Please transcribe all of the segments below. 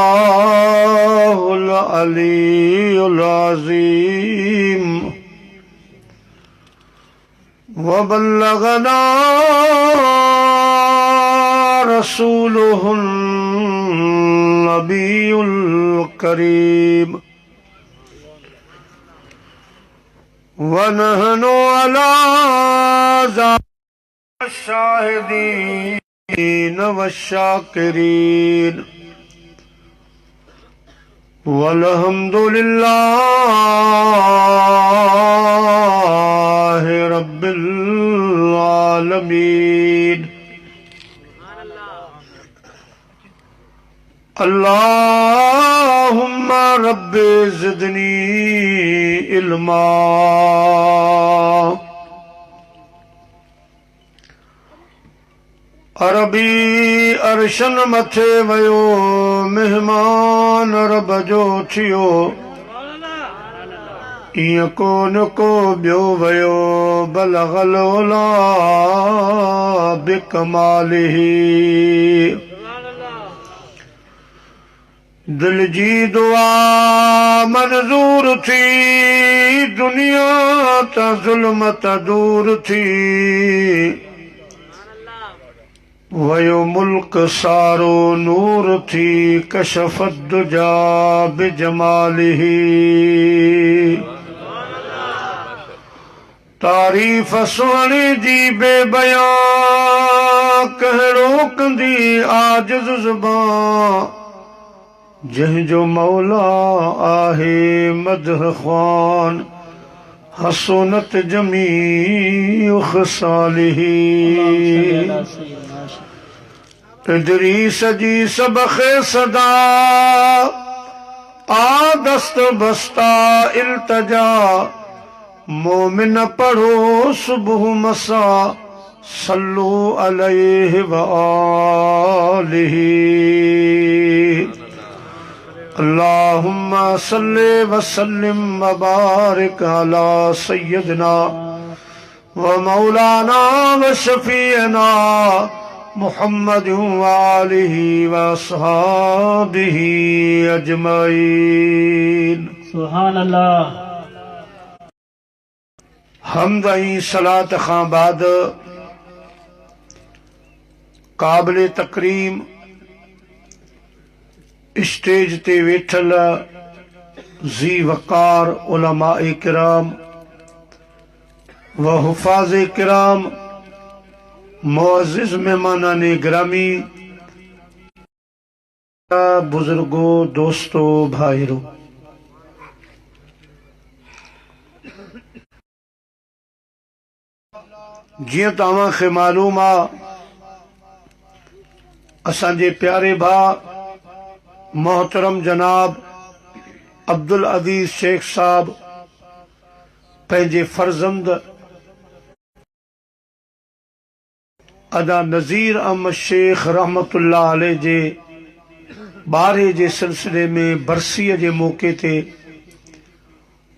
अल्लाहुल अलीयुल अज़ीम व बल्लगना रसूलुहुन नबियुल करीम व नहनु अला शाहिदीन व शाकिरीन वल्हम्दुलिल्लाहि रब्बिल आलमीन। अल्लाहुम्मा रब्बि ज़िदनी इल्मा। अरबी अरशन मथे वयो मेहमान रब जो थियो, इं को न को बियो वयो बलगल उला बिकमालिही। दिल जी दुआ मंजूर थी, दुनिया ता ज़ुल्मत दूर थी, वयो मुल्क सारो नूर थी, कशफत दुजा बिजमालिही। तारीफ़ सुहणी जी बेबयां, कहड़ो कंदी आजिज़ ज़ुबां, जंहिंजो मौला आहे मदह ख़्वान, हसनत जमीउ ख़िसालिही। इदरीस जी सबख़े सदा, आ दस्त बस्ता इल्तजा, मोमिन पढ़ो सुबह मसा, सल्लु अलैहि व आलिही। अल्लाहुम्मा सल्लि व सल्लिम व बारिक अला सय्यदना व मौलाना व शफीअना मुहम्मद व आलिही व अस्हाबिही अजमईन। सुभान अल्लाह। हम्द ऐं सलात खां बाद काबिल तकरीम स्टेज ते वेठल ज़ी वक़ार उलमाए किराम व हुफ़ाज़े किराम, मुअज़्ज़िज़ मेहमानाने गिरामी, बुजुर्गो, दोस्तो, भाइरो, जियां तव्हां खे मालूम आ, असांजे प्यारे भाउ मोहतरम जनाब अब्दुल अज़ीज़ शेख साहब पंहिंजे फर्जंद अदा नज़ीर अहमद शेख रहमतुल्लाह अलैह जे ॿारहे जे सिलसिले में बरसीअ जे मौक़े ते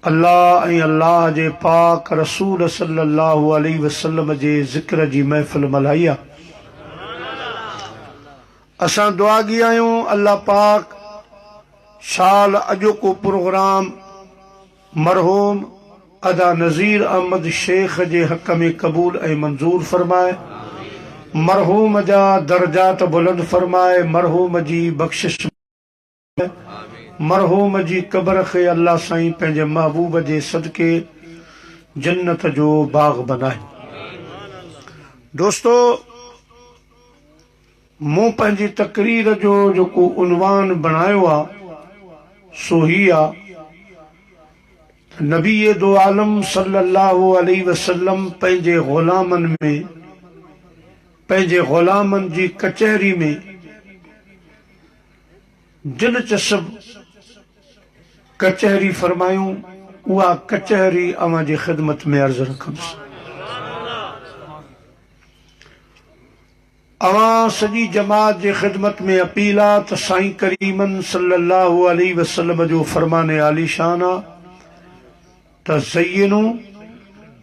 अल्लाह ऐं अल्लाह जे पाक रसूल सल्लल्लाहु अलैहि वसल्लम जे ज़िक्र जी महफ़िल मल्हाई आहे। असां दुआगी आहियूं अल्लाह पाक शाल अॼोको प्रोग्राम मरहूम अदा नज़ीर अहमद शेख जे हक़ में क़बूल ऐं मंज़ूर फरमाए, मरहूम जा दर्जात बुलंद फरमाए, मरहूम जी बख़्शिश, मरहूम जी क़ब्र खे अल्लाह साईं पंहिंजे महबूब जे सदके जन्नत जो बाग़ बनाए। दोस्तो, मूं पंहिंजी तकरीर जो जेको उनवान बणायो आहे सो ही आहे, नबी दो आलम सल्लल्लाहु अलैहि वसल्लम पंहिंजे ग़ुलामनि जी कचहरी में दिलचस्प कचहरी फरमायूं, उहा कचहरी अवां जी ख़िदमत में अर्ज़ रखंदुसि। अवां सॼी जमात जे ख़िदमत में अपील आहे त साईं करीमन सल्लल्लाहु अलैहि वसल्लम जो फरमान आलीशान आहे त ज़य्यिनू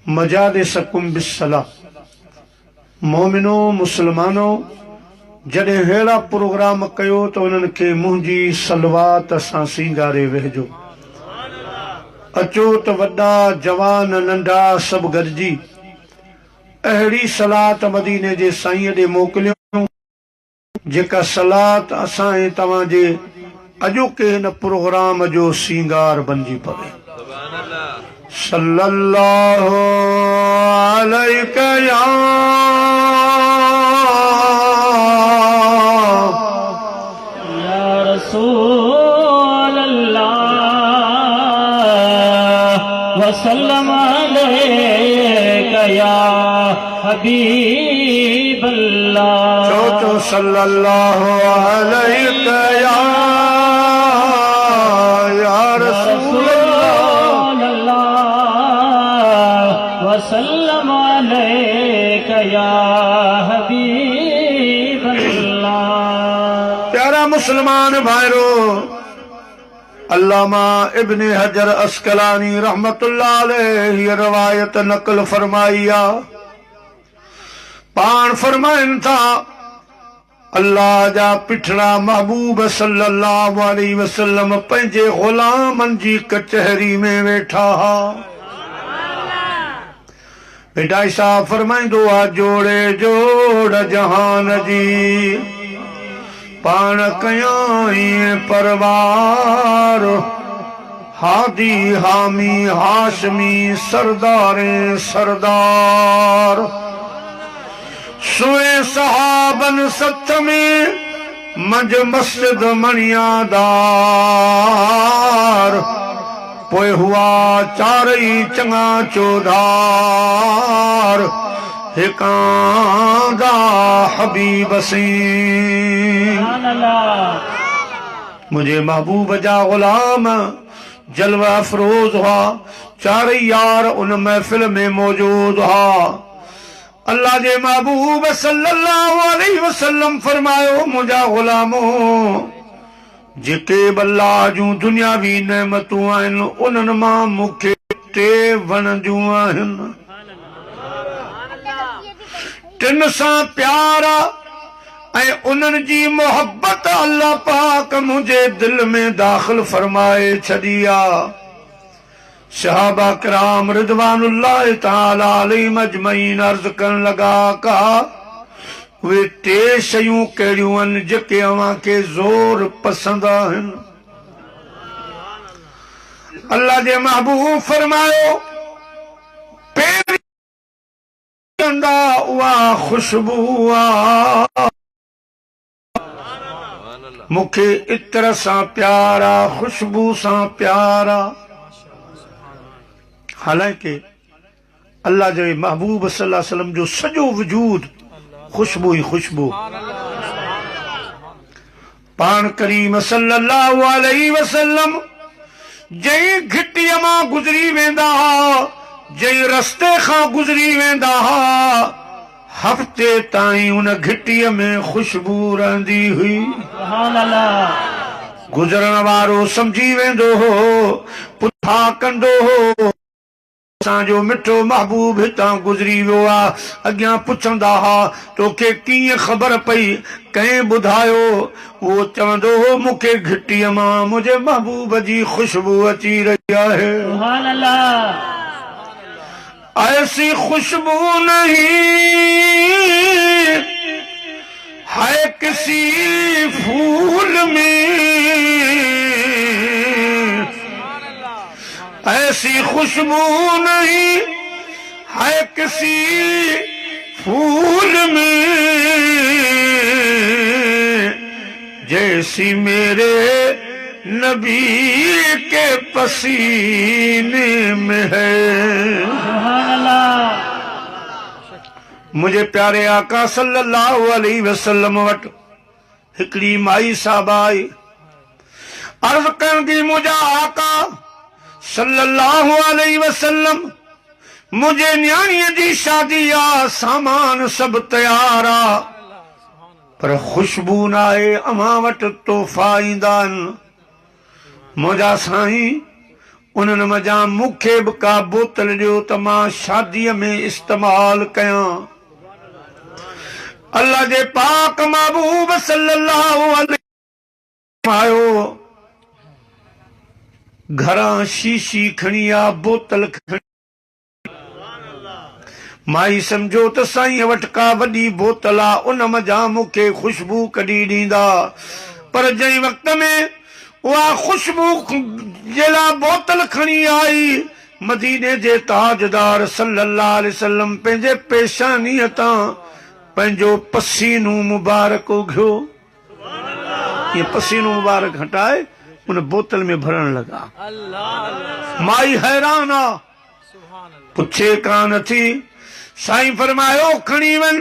मजालिसकुम बिस्सलाह, मोमिनो मुसलमानो जॾहिं अहिड़ा प्रोग्राम कयो त उन्हनि खे मुंहिंजी सलवात सां सींगारे वेहिजो। अचो त वॾा जवान नंढा सभु गॾिजी अहिड़ी सलात मदीने जे साईं ॾे मोकिलियो जेका सलात असां ऐं तव्हांजे अॼोके हिन प्रोग्राम जो सींगार बणिजी पवे। सल्लल्लाहु अलैका या रसूल अल्लाह वसल्लम अलैका या हबीब अल्लाह। चो सल्लल्लाहु अलैका या रसूल अल्लाह वसल्लम अलैका या हबीब अल्लाह। प्यारा मुसलमान भाइरो, अल्लामा इब्ने हजर अस्कलानी रहमतुल्लाह अलैहि रवायत नकल फरमाई आ। पाण फरमाइन था अल्लाह जा पिठड़ा महबूब सल्लल्लाहु अलैहि वसल्लम पंहिंजे गुलामन जी कचहरी में वेठा हा। बेटा साहब फरमाइंदो आ जोड़े जोड़ जहान जी पाण कयां परवार हादी हामी हाशमी सरदारे सरदार सुए सहाबन सथ में मंझ मस्जिद मणियादार पोइ हुआ चारई चङा चौधार हिकांदा हबीब सिंह। मुझे महबूब जा गुलाम जलवा अफरोज हुआ, चारई यार उन महफिल में मौजूद हुआ। अल्लाह जे महबूब सल्लल्लाहु अलैहि वसल्लम फरमायो मुंहिंजा गुलामो जेके अल्लाह जूं दुनियावी नेमतूं आहिनि उन्हनि मां मूंखे टे वणंदियूं आहिनि। टिन सां प्यारा ऐं उन्हनि जी मोहब्बत अल्लाह पाक मुंहिंजे दिल में दाख़िल फरमाए छॾी आहे। सहाबा किराम रिदवानुल्लाह ताला अलैहिम अजमईन अर्ज़ करण लगा का उहे टे शयूं कहिड़ियूं आहिनि जेके अव्हां खे ज़ोर पसंद आहिनि। अल्लाह जे महबूब फरमायो पहिरीं उहा खुशबू आहे मूंखे इत्र सां प्यारा खुशबू सां प्यारा। हालांकि अल्लाह जे महबूब सल्लल्लाहु अलैहि वसल्लम जो सॼो वजूद खुशबू ही खुशबू। पाण करीम सल्लल्लाहु अलैहि वसल्लम जंहिं घिटीअ मां गुज़री वेंदा हुआ, जंहिं रस्ते खां गुज़री वेंदा हुआ, हफ़्ते ताईं उन घिटीअ में खुशबू रहंदी हुई। गुज़रण वारो समझी वेंदो हो पुठा कंदो हो असांजो मिठो महबूब हितां गुज़री वियो आहे। अॻियां पुछंदा हुआ तोखे कीअं ख़बर पई, कंहिं ॿुधायो? उहो चवंदो हो मूंखे घिटीअ मां मुंहिंजे महबूब जी खुशबू अची रही आहे। ऐसी खुशबू नहीं है किसी फूल में, ऐसी खुशबू नहीं है किसी फूल में जैसी मेरे नबी के पसीने में है। मुझे प्यारे आका सल्लल्लाहु अलैहि वसल्लम वट हिकड़ी माई साहब आई। अर्ज़ करेंगी मुझे आका सल्लल्लाहु अलैहि वसल्लम मुझे न्याणीअ जी शादी आ, सामान सब तैयार आ, पर खुशबू न आहे। अव्हां वटि तोहफ़ा ईंदा आहिनि। मुंहिंजा साईं उन्हनि मज़ा मूंखे बि का बोतल ॾियो त मां शादीअ में इस्तेमाल कयां। अल्लाह जे पाक महबूब सल्लल्लाहु अलैहि आयो घरां शीशी खणी आ बोतल खणी माई सम्झो त साईं वटि का वॾी बोतल आ उन मज़ा मूंखे खुशबू कढी ॾींदा पर जंहिं वक़्त में उहा खुशबू जे लाइ बोतल खणी आई मदीने जे ताजदार सल्लल्लाहु अलैहि वसल्लम पंहिंजे पेशानीअ तां पंहिंजो पसीनो मुबारक उघियो ये पसीनो मुबारक हटाए उन बोतल में भरण लगा माई हैरान आ पुछे कान थी साईं फरमायो खणी वन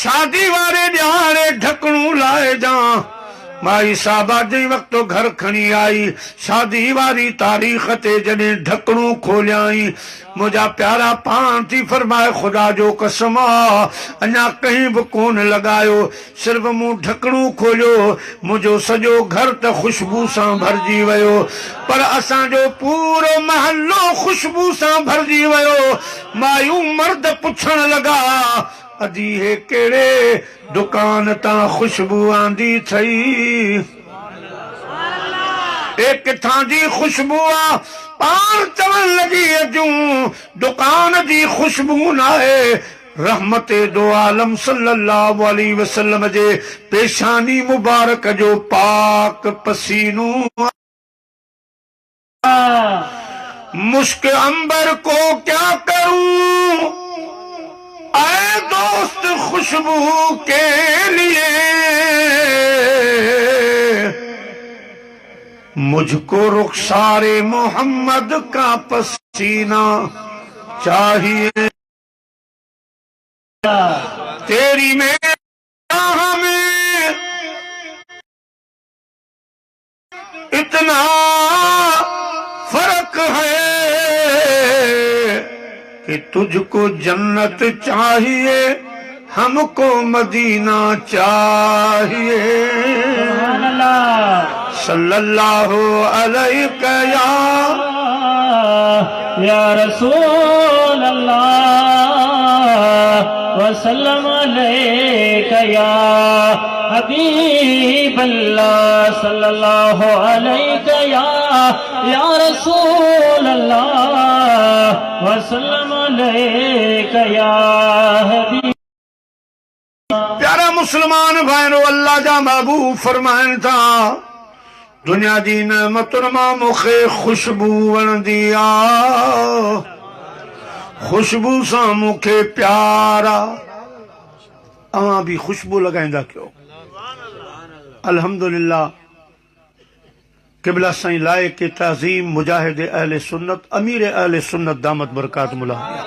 शादी वारे ॾियारे ढकणू लाए जा माई साहबा जंहिं वक़्त घर खणी आई शादी वारी तारीख़ ते जॾहिं ढकणू खोलियाई मुंहिंजा प्यारा पाण थी फरमाए ख़ुदा जो कसम आ अञा कहीं बि कोन लॻायो सिर्फ़ मूं ढकणू खोलियो मुंहिंजो सॼो घर त ख़ुशबू सां भरिजी वियो पर असांजो पूरो महल्लो ख़ुशबू सां भरिजी वियो मायूं मर्द पुछण लॻा अजी हे कहिड़े दुकान तां खुशबू आंदी थई ए किथां जी खुशबू आ पाण चवण लॻी अजूं दुकान जी खुशबू नाहे रहमत दो आलम सल्लल्लाहु अलैहि वसल्लम जे पेशानी मुबारक जो पाक पसीनो मुश्क अंबर को क्या करूं आए दोस्त खुशबू के लिए मुझको रुखसारे मोहम्मद का पसीना चाहिए तेरी में इतना फर्क है कि तुझको जन्नत चाहिए हमको मदीना चाहिए सल्लल्लाहु अलैहि या रसूल अल्लाह वसल्लम अलैका या हबीब अल्लाह सल्लल्लाहु अलैका या रसूल अल्लाह वसल्लम अलैका या हबीब। प्यारा मुसलमान भाइरो अल्लाह जा महबूब फरमाइनि था दुनिया जी नेमतुनि मां मूंखे खुशबू वणंदी आ खुशबू सां मूंखे प्यार आ अवां बि खुशबू लॻाईंदा कयो अल्हम्दुलिल्लाह क़िबला साईं लाइक़ तज़ीम मुजाहिद अहले सुन्नत अमीर अहले सुन्नत दामत बरकात मुलाहिया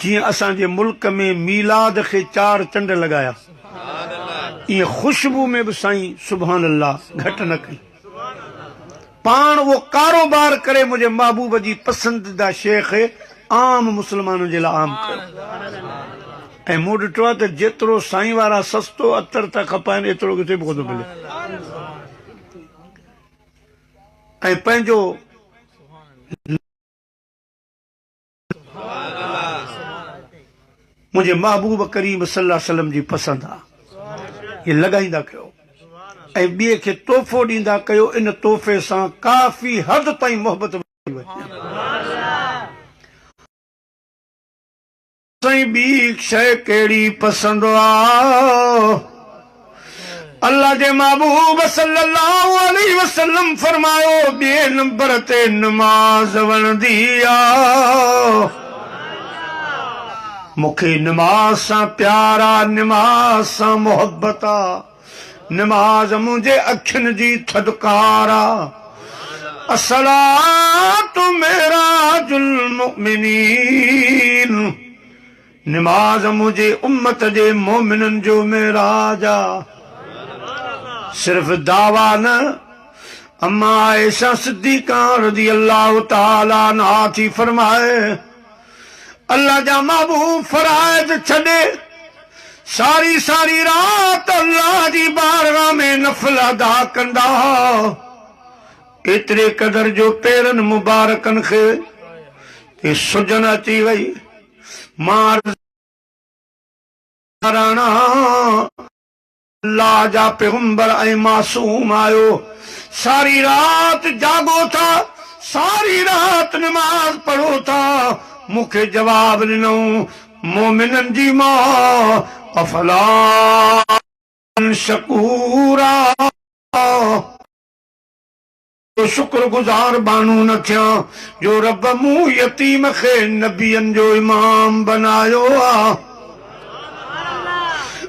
जीअं असांजे मुल्क में मीलाद खे 4 चंड लॻाया ईअं खुशबू में बि साईं सुभान अल्लाह घटि न कई पाण वो कारोबार करे मुंहिंजे महबूब जी पसंदीदा शेख आम मुसलमाननि जे लाइ आम कयो ऐं मूं ॾिठो आहे त जेतिरो साईं वारा सस्तो अतर था खपाइनि एतिरो किथे बि कोन मिले ऐं पंहिंजो मुझे महबूब करीम सल्लल्लाहु अलैहि वसल्लम जी पसंद आ ये लॻाईंदा कयो ऐं ॿिए खे तोहफ़ो ॾींदा कयो इन तोहफ़े सां काफ़ी हद ताईं मोहबत साईं ॿी शइ कहिड़ी पसंद आ अल्लाह जे महबूब सल्लल्लाहु अलैहि वसल्लम फरमायो ॿिए नंबर ते नमाज़ वणंदी आ मूंखे नमाज सां प्यार आ नमाज सां मोहब्बत आ नमाज मुंहिंजे अखियुनि जी थदकार आ अस्सलातु मेराजुल मुमिनीन नमाज मुंहिंजे उम्मत जे मोमिननि जो मेराज आ सिर्फ दावा न अम्मा आयशा सिद्दीक़ा रज़ियल्लाहु ताला अन्हा थी फरमाए अल्लाह जा महबूब फराइज छॾे सारी सारी रात अल्लाह जी बारगाह में नफल अदा कंदा एतिरे क़दर जो पेरनि मुबारकनि खे सुजन अची वई मां राणा अल्लाह जा पैगंबर ऐं मासूम आयो, सारी रात जागो था, सारी रात नमाज पढ़ो था, मुखे जवाब ॾिनो मोमिनन जी मां अफला शकूरा, शुक्रगुजार बानू न थिया जो रब मूं यतीम खे नबियन जो इमाम बनायो आ।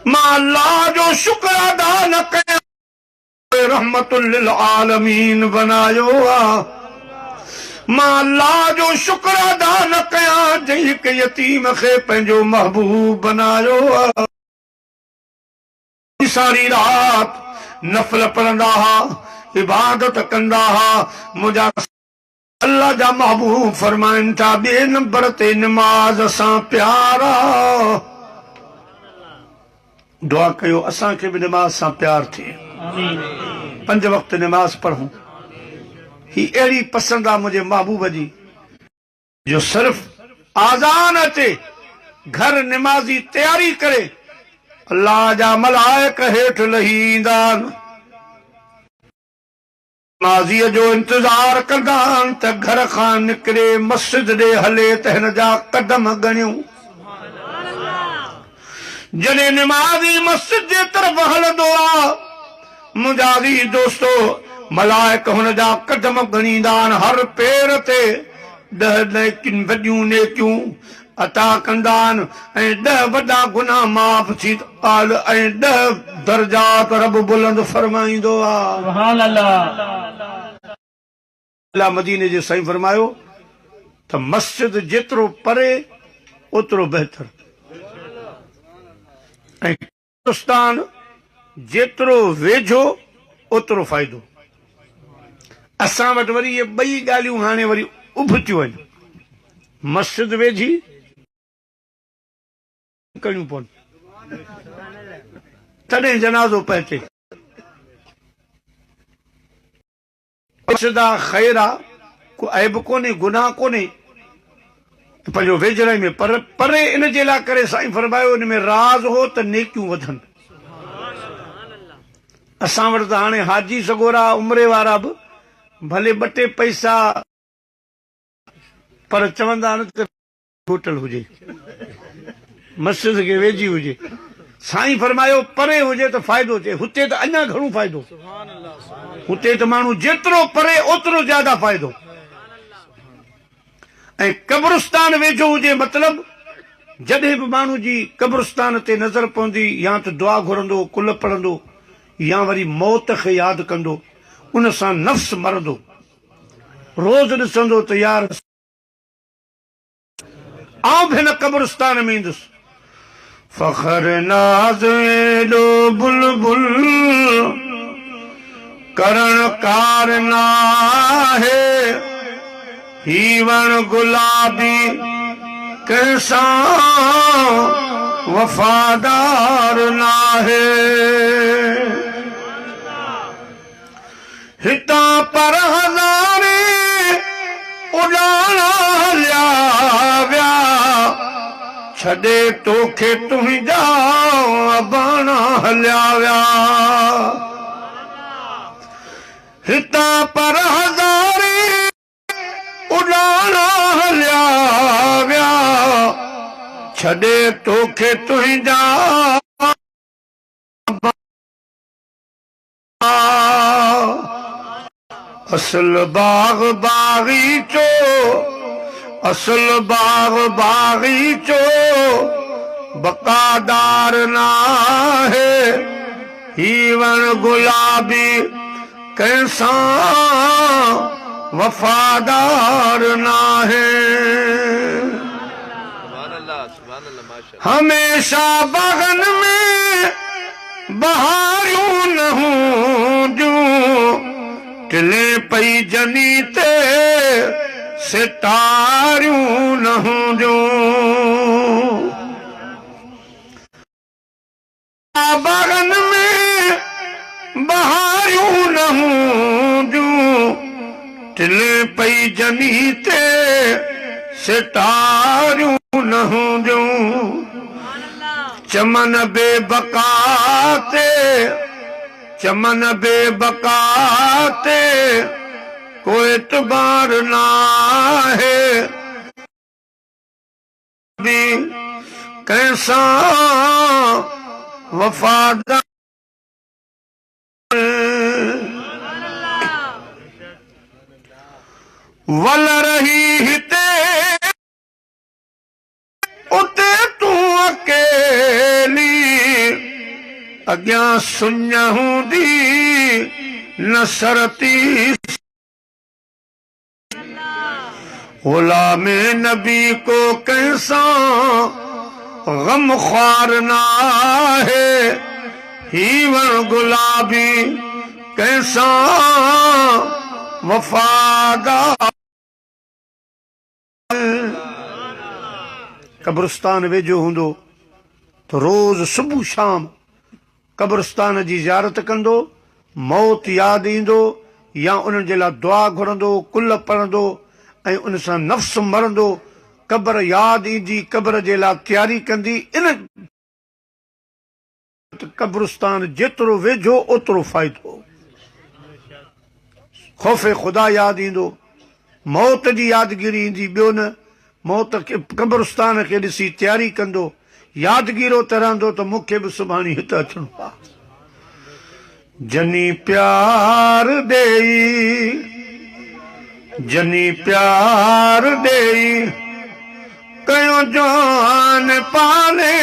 मां अल्लाह जो शुक्र अदा न कया, रहमतुल लिल आलमीन बनायो आ। मां अल्लाह जो शुक्र अदा न कया जंहिं हिक यतीम खे पंहिंजो महबूब बनायो आ। सारी रात नफल पढ़ंदा हा, इबादत कंदा हा, मुंहिंजा अल्लाह जा महबूब फरमाइनि था ॿिए नंबर ते नमाज सां प्यारा। दुआ कयो असांखे बि नमाज सां प्यार थिए, 5 वक्त नमाज पढ़ूं। ही अहिड़ी पसंद आहे मुंहिंजे महबूब जी जो सिर्फ़ आज़ान अचे घर नमाज़ी तयारी करे अल्लाह जा मलाइक हेठि लही ईंदा आहिनि, नमाज़ीअ जो इंतज़ार कंदा आहिनि त घर खां निकिरे मस्जिद ॾे हले त हिन जा कदम ॻणियूं। जॾहिं नमाज़ी मस्जिद जे तरफ़ हलंदो आहे मुंहिंजा अज़ीज़ दोस्तो मलाइक हुन जा कदम ॻणींदा आहिनि, हर पेर ते 10 वॾियूं नेकियूं अता कंदा आहिनि ऐं 10 वॾा गुनाह माफ़ थी आल ऐं 10 दर्जात रब बुलंद फरमाईंदो आहे। सुभान अल्लाह। अल्लाह मदीने जे साईं फरमायो त मस्जिद जेतिरो परे ओतिरो बहितर ऐं हिंदुस्तान जेतिरो वेझो ओतिरो फ़ाइदो। असां वटि वरी इहे ॿई ॻाल्हियूं हाणे वरी उभितियूं आहिनि, मस्जिद वेझी करियूं पवनि तॾहिं जनाज़ो पहुचे। मस्जिद आहे, ख़ैर आहे, को ऐब कोन्हे, गुनाह कोन्हे, पंहिंजो वेझड़े में, पर परे इन जे लाइ करे साईं फरमायो इन में राज़ हो त नेकियूं वधनि। असां वटि त हाणे हाजी सगोरा उमिरे वारा बि भले 2 पैसा पर चवंदा आहिनि त होटल हुजे, मस्जिद खे वेझी हुजे। साईं फरमायो परे हुजे त फ़ाइदो थिए, हुते त अञा घणो फ़ाइदो, हुते त माण्हू जेतिरो परे ओतिरो ज्यादा फ़ाइदो। ऐं कब्रिस्तान वेझो हुजे मतिलब जॾहिं बि माण्हू जी कब्रिस्तान ते नज़र पवंदी या त दुआ घुरंदो, कुल पढ़ंदो या वरी मौत खे यादि कंदो, उन सां नफ़्स मरंदो, रोज़ ॾिसंदो त यार आउं बि हिन कब्रिस्तान में ईंदुसि। फ़ख्र नाज़ एॾो बुलबुल करण कार नाहे, ही वण गुलाबी कंहिंसां वफ़ादार नाहे। हितां पर हज़ारे उॾाणा हलिया विया, छॾे तोखे तुंहिंजा बाणा हलिया विया। हितां पर हज़ारे उॾाणा हलिया विया, छॾे तोखे तुंहिंजा असल बाग बागीचो, असल बाग बागीचो बकादार नाहे, ही वण गुलाबी कंहिंसां वफ़ादार नाहे। हमेशा बागन में बहारियूं न हूंदियूं, टिले पई जनी ते सितारियूं न हूंदियूं। बागन में बहारियूं न हूंदियूं, टिले पई जनी ते सितारियूं न हूंदियूं। चमन बेबकाते चमन बेबकाते कोई एतबार ना है भी कैसा वफादार वल रही हिते उते तू अकेली अग्यां सुञ हूंदी नसरती गुलाम नबी को कैसा गम ख्वार ना है हीवर गुलाबी कैसा वफादार कब्रिस्तान वेझो हूंदो तो रोज सुबुह शाम कब्रिस्तान जी ज़ियारत कंदो मौत यादि ईंदो या उन्हनि जे लाइ दुआ घुरंदो कुल पढ़ंदो ऐं उन सां नफ़्स मरंदो क़ब्र यादि ईंदी क़ब्र जे लाइ तयारी कंदी इन कब्रिस्तान जेतिरो वेझो ओतिरो फ़ाइदो ख़ौफ़े ख़ुदा यादि ईंदो मौत जी यादगिरी ईंदी ॿियो न मौत खे कब्रिस्तान खे ॾिसी तयारी कंदो यादगिरो त रहंदो त मूंखे बि सुभाणे हिते अचिणो आहे जनी प्यार ॾेई जनी प्यार ॾेई कयो जान पाले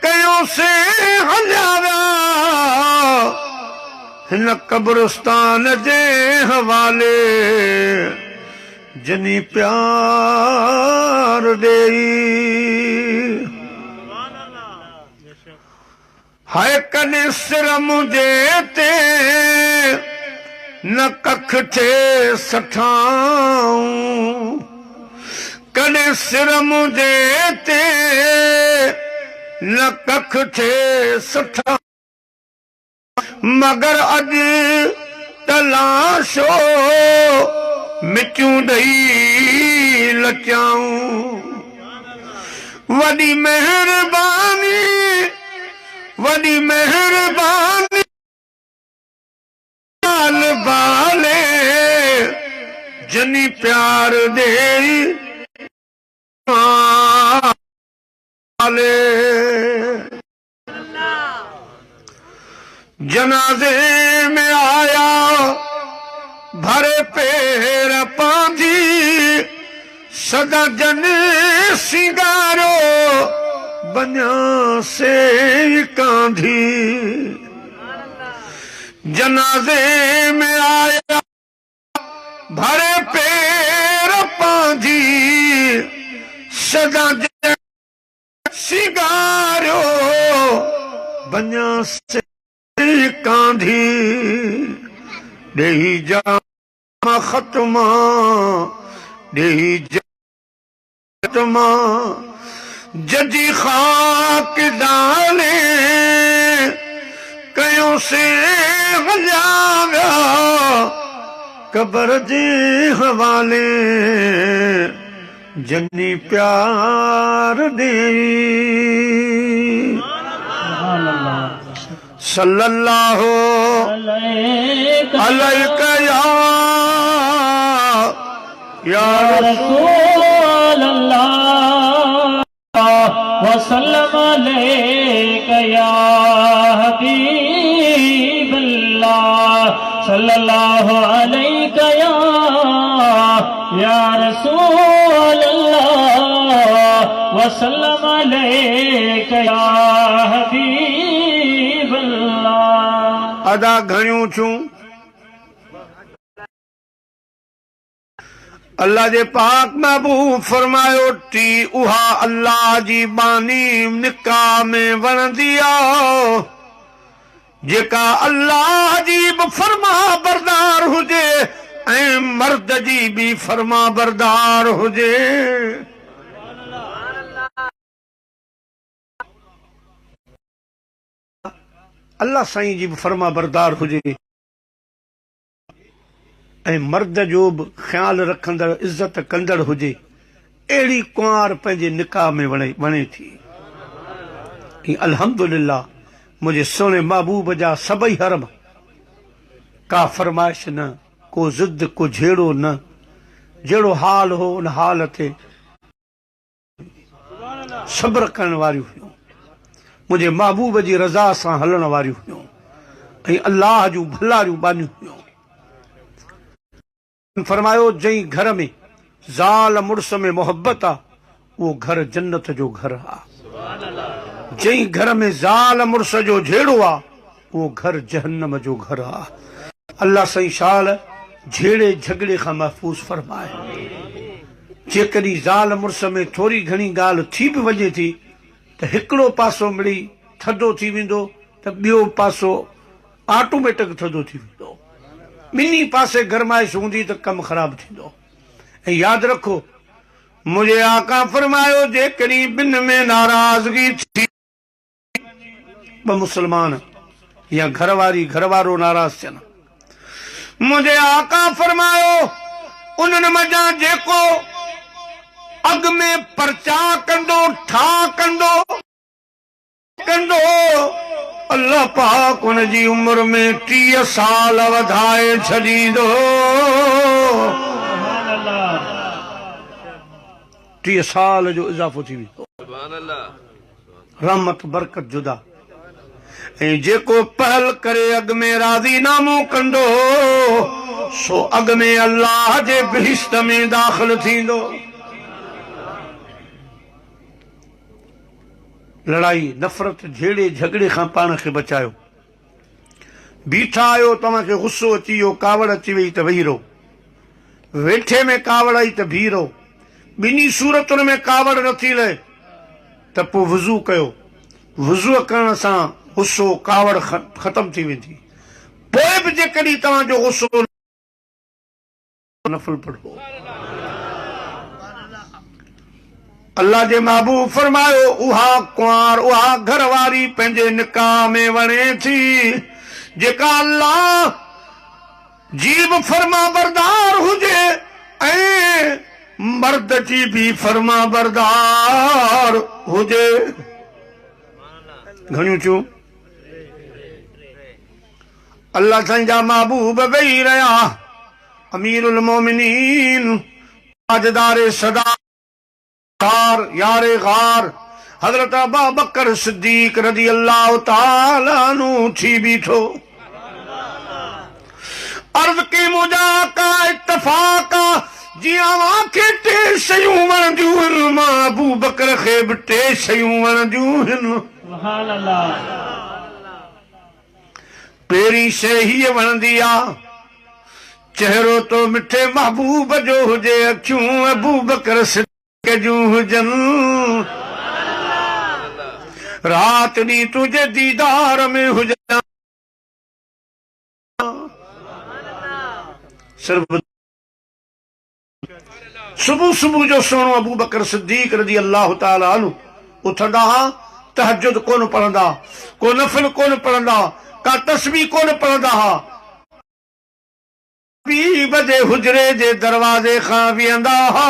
कयो से हलिया विया हिन कब्रिस्तान जे हवाले जनी प्यार ॾेई हाय कॾहिं सिर मुंहिंजे ते न कख थे सठाऊं कॾहिं सिर मुंहिंजे ते न कख थे सठाऊं मगर अॼु तलाशो मिटियूं ॾेई लचाऊं वॾी महिरबानी बाले जनी प्यार ॾेई जनाज़े में आया भरे पेर पांदी सदा जन सिंगारो बन्या से कांधी जनाज़े में आया भरे पेर पांदी सदा जन सिंगारो बन्या से कांधी ॾेई जा ख़त्मा ॾेई जा ख़त्मा जजी खाक डाले कयो से हलिया विया क़ब्र जे हवाले जनी प्यार ॾेई सल्लल्लाहु अलैका या रसूल अल्लाह वसल्लम अलैका या हबीब अल्लाह सल्लल्लाहु अलैका या रसूल अल्लाह वसल्लम अलैका या हबीब अल्लाह अदा घणियूं थियूं अल्लाह जे पाक महबूब फरमायो टी उहा अल्लाह जी बानी निकाह में वणंदी आहे जेका अल्लाह जी बि फरमा बरदार हुजे ऐं मर्द जी बि फरमा बरदार हुजे अल्लाह साईं जी बि फरमा बरदार हुजे ऐं मर्द जो बि ख़्याल रखंदड़ इज़त कंदड़ हुजे अहिड़ी कुंवार पंहिंजे निकाह में वणे थी अल्हम्दुलिल्लाह मुझे सोने महबूब जा सबई हरम, का फरमाइश न, को जिद को झेड़ो न, जेड़ो हाल हो उन हाल ते सब्र करण वारियूं हुयूं, मुझे महबूब जी रज़ा सां हलण वारियूं हुयूं, अल्लाह जूं भलारियूं बानियूं हुयूं। फरमायो जई घर में ज़ाल मुड़स में मोहब्बत आ, वो घर जन्नत जो घर आ। जई घर में ज़ाल मुड़स जो झेड़ो आ, वो घर जहन्नम जो घर आ। अल्लाह सही शाल झेड़े झगड़े खां महफूज़ फरमाए। जेकॾहिं ज़ाल मुड़स में थोरी घणी ॻाल्हि थी बि वञे थी त हिकिड़ो पासो मिड़ी थधो थी वेंदो त ॿियो पासो ऑटोमेटिक थधो थी वेंदो। ॿिन्ही पासे गरमाइश हूंदी त कमु ख़राब थींदो। ऐं यादि रखो मुंहिंजे आका फरमायो जेकॾहिं ॿिन में नाराज़गी थी, ॿ मुस्लमान या घरवारी घरवारो नाराज़ थियनि, मुंहिंजे आका फरमायो उन्हनि मज़ा जेको अॻ में परचा कंदो ठा कंदो अल्लाह पाक उन जी उम्र में 30 साल वधाए छॾींदो। 30 साल जो इज़ाफ़ो थी वेंदो। रहमत बरकत जुदा। ऐं जेको पहल करे अॻ में राज़ीनामो कंदो सो अॻ में अल्लाह जे बहिश्त में दाख़िल थींदो। लड़ाई नफ़रत झेड़े झगड़े खां पाण खे बचायो। बीठा आहियो तव्हांखे गुस्सो अची वियो, कावड़ अची वई त वेही रहो, वेठे में कावड़ आई त बीह रहो। ॿिन्ही सूरतुनि में कावड़ नथी लहे त पोइ वुज़ू कयो। वुज़ू करण सां गुस्सो कावड़ ख़तम थी वेंदी। पोइ बि जेकॾहिं तव्हांजो गुस्सो नफ़ल पढ़ो। अल्लाह जे महबूब फरमायो उहा कुंवार उहा घरवारी पंहिंजे निकाह में वणे थी जेका अल्लाह जी बि फर्मा बरदार हुजे ऐं मर्द जी बि फर्मा बरदार हुजे। घणियूं चूं अल्लाह साईं जा महबूब वेही रहिया। अमीरुल मोमिनीन ताजदारे सदा यारे गार हजरत अबू बकर सिद्दीक रज़ी अल्लाह ताला अन्हु थी बीठो। अर्ज़ की मुंहिंजा का इत्तफ़ाक़ जियां आंखे 3 शयूं वणंदियूं आहिनि, मां अबू बकर खे बि 3 शयूं वणंदियूं आहिनि। सुभान अल्लाह। पहिरीं शइ हीअ वणंदी आहे चेहरो तो मिठे महबूब जो हुजे, अखियूं अबू बकर सिद्दीक जूं हुजनि, रात ॾींहुं तुंहिंजे दीदार में हुजनि। सुबुह सुबुह जो सोणो अबू बकर सिद्दीक रज़ी अल्लाह ताला अन्हु उथंदा हा, तहज्जुद कोन पढ़ंदा, को नफ़िल कोन पढ़ंदा, का तस्बीह कोन पढ़ंदा हा। 2 बजे हुजरे जे दरवाज़े खां वेहंदा हा।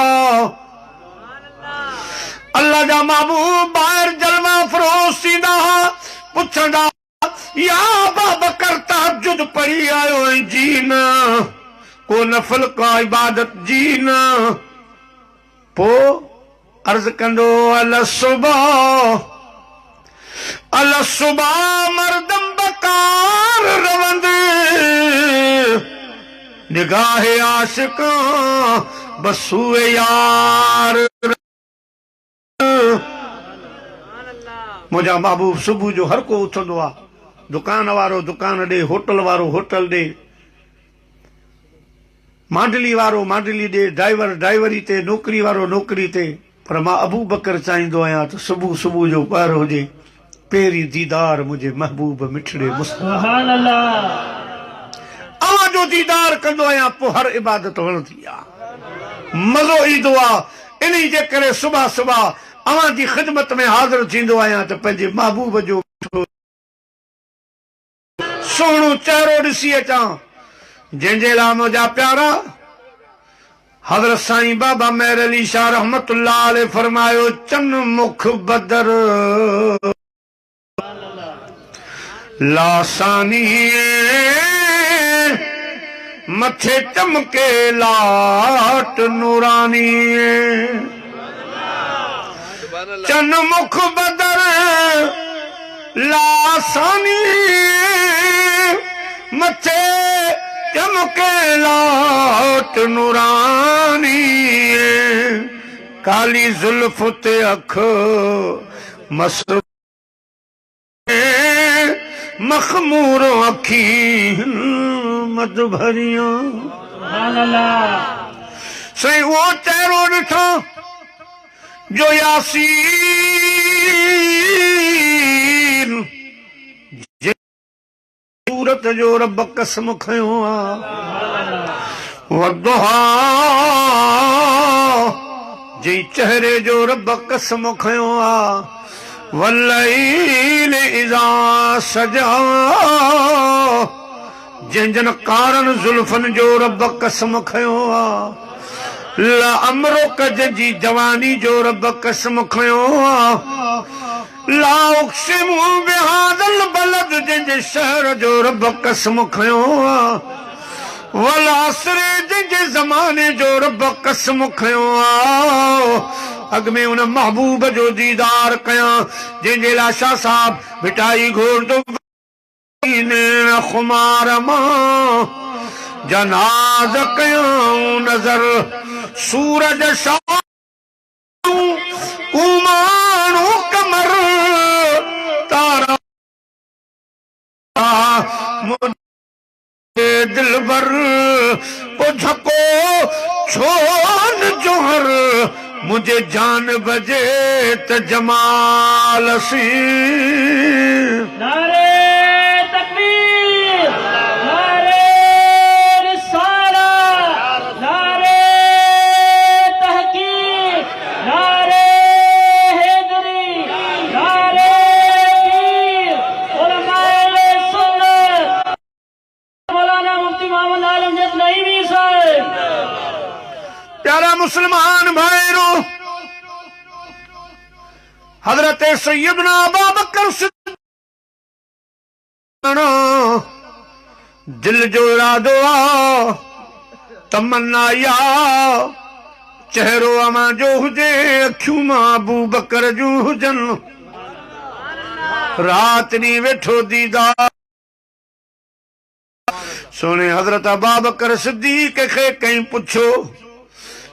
अल्लाह जा महबूब ॿाहिरि जलवा फरोश थींदा हा, पुछंदा या अबू बकर तहज्जुद पढ़ी आयो ऐं जी न, को नफ़िल का इबादत जी न। पोइ अर्ज़ कंदो अल सुबह मर्दम बकार रवंदे निगाहे आशिक बसूए यार। मुंहिंजा महबूब सुबुह जो हर को उथंदो आहे, दुकान वारो दुकान ॾे, होटल वारो होटल ॾे, मांडली वारो मांडली ॾे, ड्राइवर ड्राइवरी ते, नौकरी वारो नौकरी ते। पर मां अबू बकर चाहींदो आहियां त सुबुह सुबुह जो ॿाहिरि हुजे, पहिरीं दीदार मुंहिंजे महबूब मिठड़े सुभान अल्लाह अवां जो दीदार कंदो आहियां, पोइ हर इबादत वणंदी आहे, मज़ो ईंदो आहे। इन्ही जे करे सुबह सुबह अवां जी ख़िदमत में हाज़िर थींदो आहियां त पंहिंजे महबूब जो सोणो चहिरो ॾिसी अचां, जंहिंजे लाइ मुंहिंजा प्यारा हज़रत साईं बाबा मेहर अली शाह रहमतुल्लाह अलैह फरमायो चन मुख बदर लासानी मथे चमके लाट नूरानी चन मुख बदर लासानी मथे चमके लाट नूरानी काली जुल्फ ते अख मस मखमूर अखी मद भरियां सुभान अल्लाह सही वो चेहरो ॾिठो जो यासीन सूरत जो रब कसम खयो वदुहा जी चेहरे जो रब कसम खयो वल्लैल इज़ा सजा जंजन कारण जुल्फन जो रब कसम खयो ला अमरुक जी जवानी जो रब कसम खयो ला उक़सिमु बिहादल बलद जंहिंजे शहर जो रब कसम खयो वल असरे जंहिंजे ज़माने जो रब कसम खयो अग में उन महबूब जो दीदार कयां जंहिंजे लाइ शाह साहब भिटाई घोर तो खुमार मां जनाज़ कयां नज़र सूरज शाह कुमानो कमर तारा दिलबर को झको छोन जोहर मुझे जान बजे त जमाल सी नारे तकबीर नारे रिसालत नारे तहकीक नारे हैदरी नारे मीर उलमाए सुन्नत मौलाना मुफ्ती मोहम्मद आलम जद नईमी साहब प्यारा मुसलमान भाईरो हजरत सैयदना अबू बकर सिद्दीक़ दिल जो इरादो आ तमन्ना या चेहरो अमा जो हुजे अखियूं मां अबू बकर जूं हुजन रात नी वेठो दीदार सोने हजरत अबू बकर सिद्दीक़ खे कहीं पुछो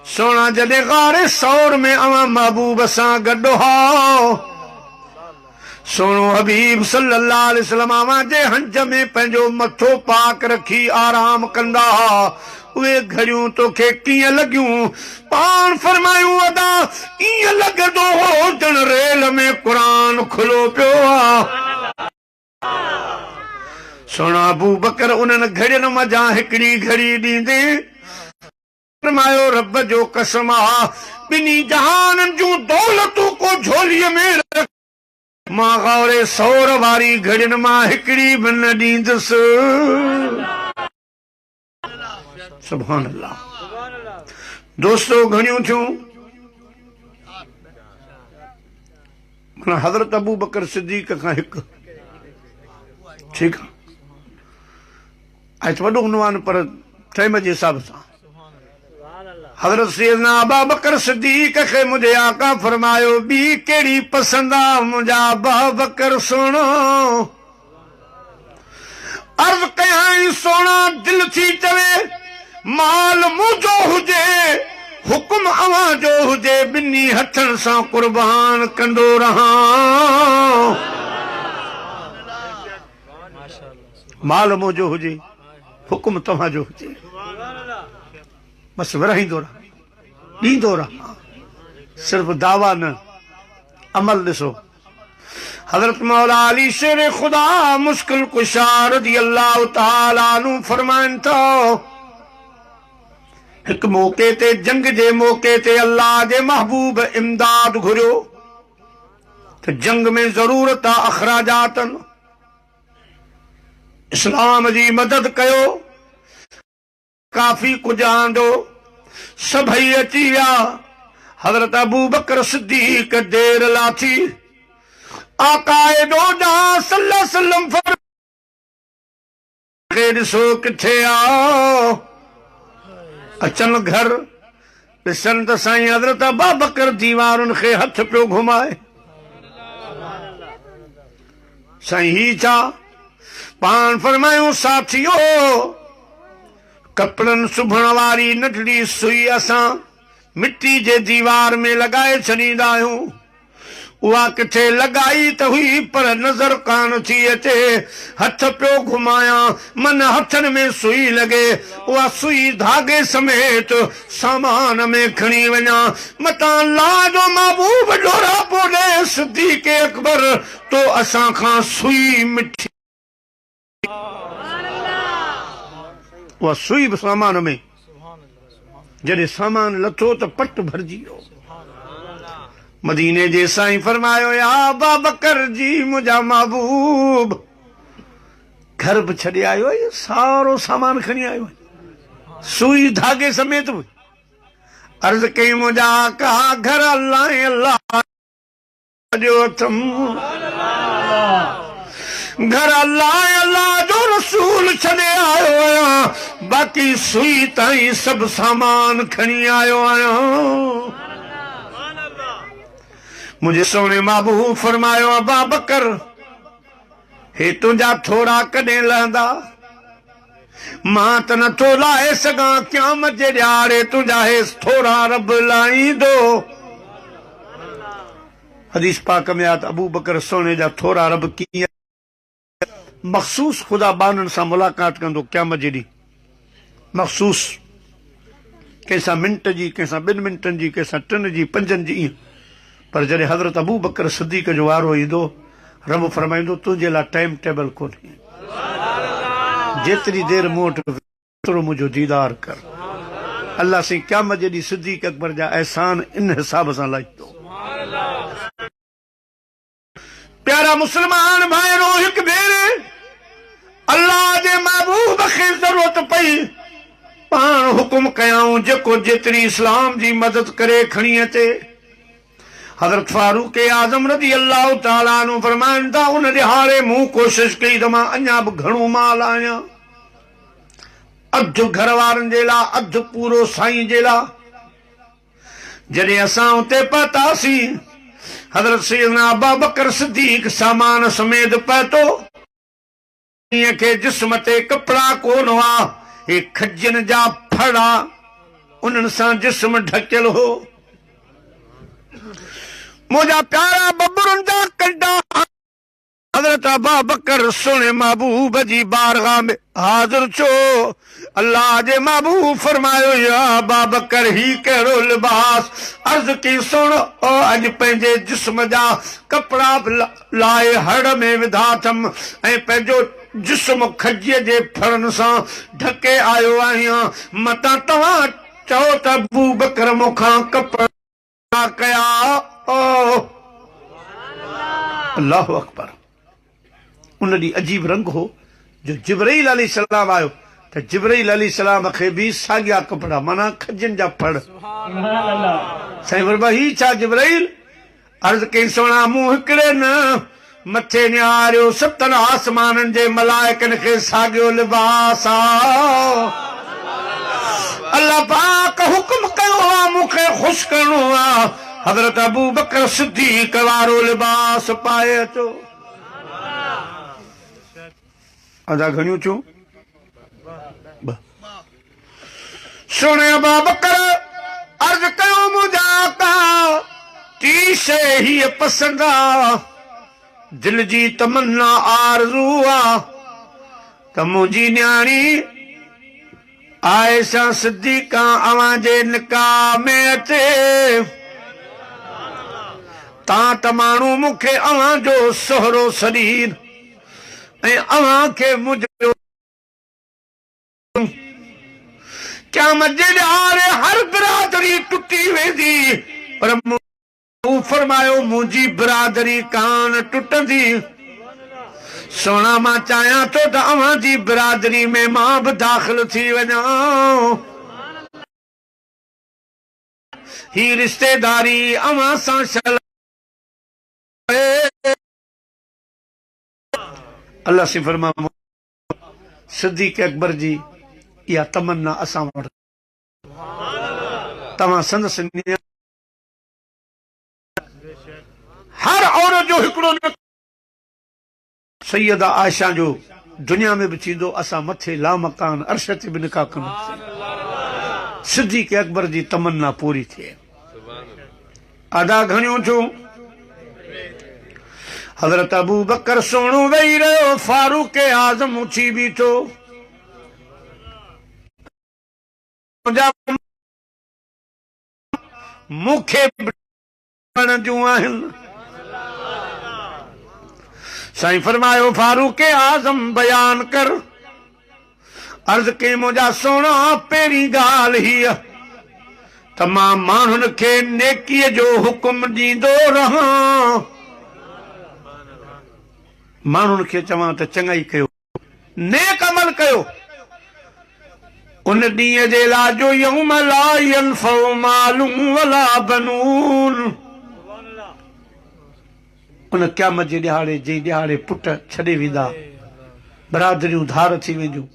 सोना जॾहिं गारे सौर में अवां महबूब सां गॾु हो सोनो हबीब सल्लल्लाहु अलैहि वसल्लम अवां जे हंज में पंहिंजो मथो पाक रखी आराम कंदा उहे घड़ियूं तोखे कीअं लॻियूं पाण फरमायूं अदा ईअं लॻंदो हो ॼण रेल में क़ुरान खुलो पियो आहे सोना अबू बकर उन्हनि घड़ियुनि मज़ा हिकिड़ी घड़ी ॾींदे फरमायो रब जो कसम आ बिनी जहान जूं दौलतूं को झोलीअ में रख मां गौरे सौर वारी घड़ियुनि मां हिकिड़ी बि न ॾींदुसि सुभान अल्लाह दोस्तो घणियूं थियूं माना हज़रत अबू बकर सिद्दीक़ खां हिकु ठीकु आहे आज वॾो उनवान पर टाइम जे हिसाब सां हजरत सैयदना अबू बकर सिद्दीक़ खे मुझे आका फरमायो बी केड़ी पसंद आ मुझा अबू बकर सुनो अर्ज कयाई सोना दिल थी चवे माल मुझो हुजे हुकुम अवां जो हुजे बिन्नी हथन सां कुर्बान कंदो रहां माल मुझो हुजे हुकुम तव्हां जो हुजे बस विरहींदो रहा ॾींदो रहा सिर्फ दावा न अमल ॾिसो हजरत मौला अली शेर खुदा मुश्किल कुशा रज़ियल्लाहु तआला अन्हु फरमाइनि था हिक मौके ते जंग जे मौके ते अल्लाह जे महबूब इमदाद घुरियो त जंग में ज़रूरत आहे अखराजातन इस्लाम जी मदद कयो काफी कुझु आंदो सभई अची विया हजरत अबू बकर सिद्दीक़ देर लाथी आका एॾो ॾांहुं सल्लल्लाहु अलैहि वसल्लम खे ॾिसो किथे आओ अचनि घर ॾिसनि त साईं हज़रत अबू बकर दीवारुनि खे हथ पियो घुमाए साईं ही छा पाण फरमायूं साथियो कपिड़नि सुभण वारी नंढड़ी सुई असां मिट्टी जे दीवार में लॻाए छॾींदा आहियूं उहा किथे लॻाई त हुई पर नज़र कान थी अचे हथ पियो घुमायां मन हथनि में सुई लॻे उहा सुई धागे समेत सामान में खणी वञा मतां लाजो महबूब ॾोरा पोइ ॾे सिद्दीक़ अकबर तो असां खां सुई मिठी उहा सुई बि सामान में जॾहिं सामान लथो त पट भरिजी वियो मदीने जे साईं फरमायो या अबू बकर जी मुंहिंजा महबूब घर बि छॾे आयो आहे सारो सामान खणी आयो आहे सुई धागे समेत बि अर्ज़ कई मुंहिंजा आका घर अल्लाह अल्लाह जो अथम घर अल्लाह अल्लाह जो रसूल छॾे आयो आहियां बाक़ी सुई ताईं सभु सामान खणी आयो आहियां मुझे सोने महबूब फरमायो अबू बकर हे तुंहिंजा थोरा कॾहिं लहंदा मां त नथो लाहे सघां क़यामत जे ॾियारे तुंहिंजा हे थोरा रब लाहींदो हदीस पाक में आ त अबू बकर सोने जा थोरा रब कीअं मखसूस खुदा बाननि सां मुलाक़ात कंदो क़यामत जे ॾींहुं मखसूस कंहिंसां मिंट जी कंहिंसां 2 मिंटनि जी कंहिंसां 3 जी 5 जी ईअं पर जॾहिं हज़रत अबू बकर सिद्दीक़ जो वारो ईंदो रब फरमाईंदो तुंहिंजे लाइ टाइम टेबल कोन्हे जेतिरी देरि मूं वटि ओतिरो मुंहिंजो दीदार कर अल्लाह साईं क़यामत जे ॾींहुं सिद्दीक़ अकबर जा अहसान इन हिसाब सां लाहींदो प्यारा मुस्लमान भाइरो हिकु भेरे अल्लाह जे महबूब खे ज़रूरत पई पाण हुकुम कयाऊं जेको जेतिरी इस्लाम जी मदद करे खणी अचे हज़रत फारूक आज़म रज़ी अल्लाह ताला अन्हु फरमाइनि था उन ॾिहाड़े मूं कोशिशि कई त मां अञा बि घणो माल आहियां अधु घर वारनि जे लाइ अधु पूरो साईं जे लाइ जॾहिं असां उते पहुतासीं हज़रत सैयदना अबू बकर सिद्दीक़ सामान समेत पहुतो ईअं खे जिस्म ते कपिड़ा कोन हुआ हे खजनि जा फड़ा उन्हनि सां जिस्म ढकियल हो मुंहिंजा प्यारा बबरुनि जा कंडा हज़रत अबू बकर सुहिणे महबूब जी बारगाह में हाज़िर छो अल्लाह जे महबूब फरमायो या अबू बकर ही कहिड़ो लिबास अर्ज़ की सुण अॼु पंहिंजे जिस्म जा कपिड़ा लाहे हड़ में विधा अथमि ऐं पंहिंजो जिस्म खजीअ जे फड़नि सां ढके आयो आहियां मतां तव्हां चओ त अबू बकर मूंखां कपिड़ा कया अल्लाह अकबर उन ॾींहुं अजीब रंग हो जो जिब्राइल अलैहिस्सलाम आयो त जिब्राइल अलैहिस्सलाम खे बि साॻिया कपिड़ा माना खजनि जा फड़ साईं फरमाया ही छा जिब्राइल अर्ज़ कई सोना मूं हिकिड़े न मथे निहारियो 7 आसमाननि जे मलाइकनि खे साॻियो लिबास आहे अल्लाह पाक हुकुम कयो आहे मूंखे ख़ुशि करिणो आहे हज़रत अबू बकर सिद्दीक़ वारो लिबास पाए अचो अदा घणियूं थियूं सुणे अबू बकर अर्ज़ कयो मुंहिंजा आका टी शइ हीअ पसंदि आहे दिल जी तमन्ना आरज़ू आहे त मुंहिंजी न्याणी आयशा सिद्दीक़ा अव्हां जे निकाह में अचे तां त माण्हू मूंखे अव्हां जो सोहरो सॾीन ऐं अव्हां खे मुंहिंजो क़यामत जे ॾियारे हर बिरादरी टुटी वेंदी पर फरमायो मुंहिंजी बिरादरी कान टुटंदी सोना मां चाहियां थो त अव्हां जी बिरादरी में मां बि दाख़िल थी वञां ही रिश्तेदारी अव्हां सां अल्लाह से फरमा सिद्दीक़ अकबर जी इहा तमन्ना असां वटि तव्हां संदसि हर औरत जो हिकिड़ो सैयदा आयशा जो दुनिया में भी थींदो असां मथे लामकान अर्श ते बि निकाह कंदा सिद्दीक़ अकबर जी तमन्ना पूरी थिए अदा घणियूं थियूं हज़रत अबू बकर सोणो वेही रहियो फारूक आज़म उथी बीठो मूंखे जूं आहिनि साईं फरमायो फारूक आज़म बयान कर अर्ज़ कई मुंहिंजा सोना पहिरीं ॻाल्हि हीअ त मां माण्हुनि खे नेकीअ जो हुकुम ॾींदो रहां माण्हुनि खे चवां त चङाई कयो नेक अमल कयो उन ॾींहं जे लाइ जो यौम ला यनफ़उ मालुन वला बनून उन क़यामत जे ॾिहाड़े जंहिं ॾिहाड़े पुट छॾे वेंदा बरादरियूं धार थी वेंदियूं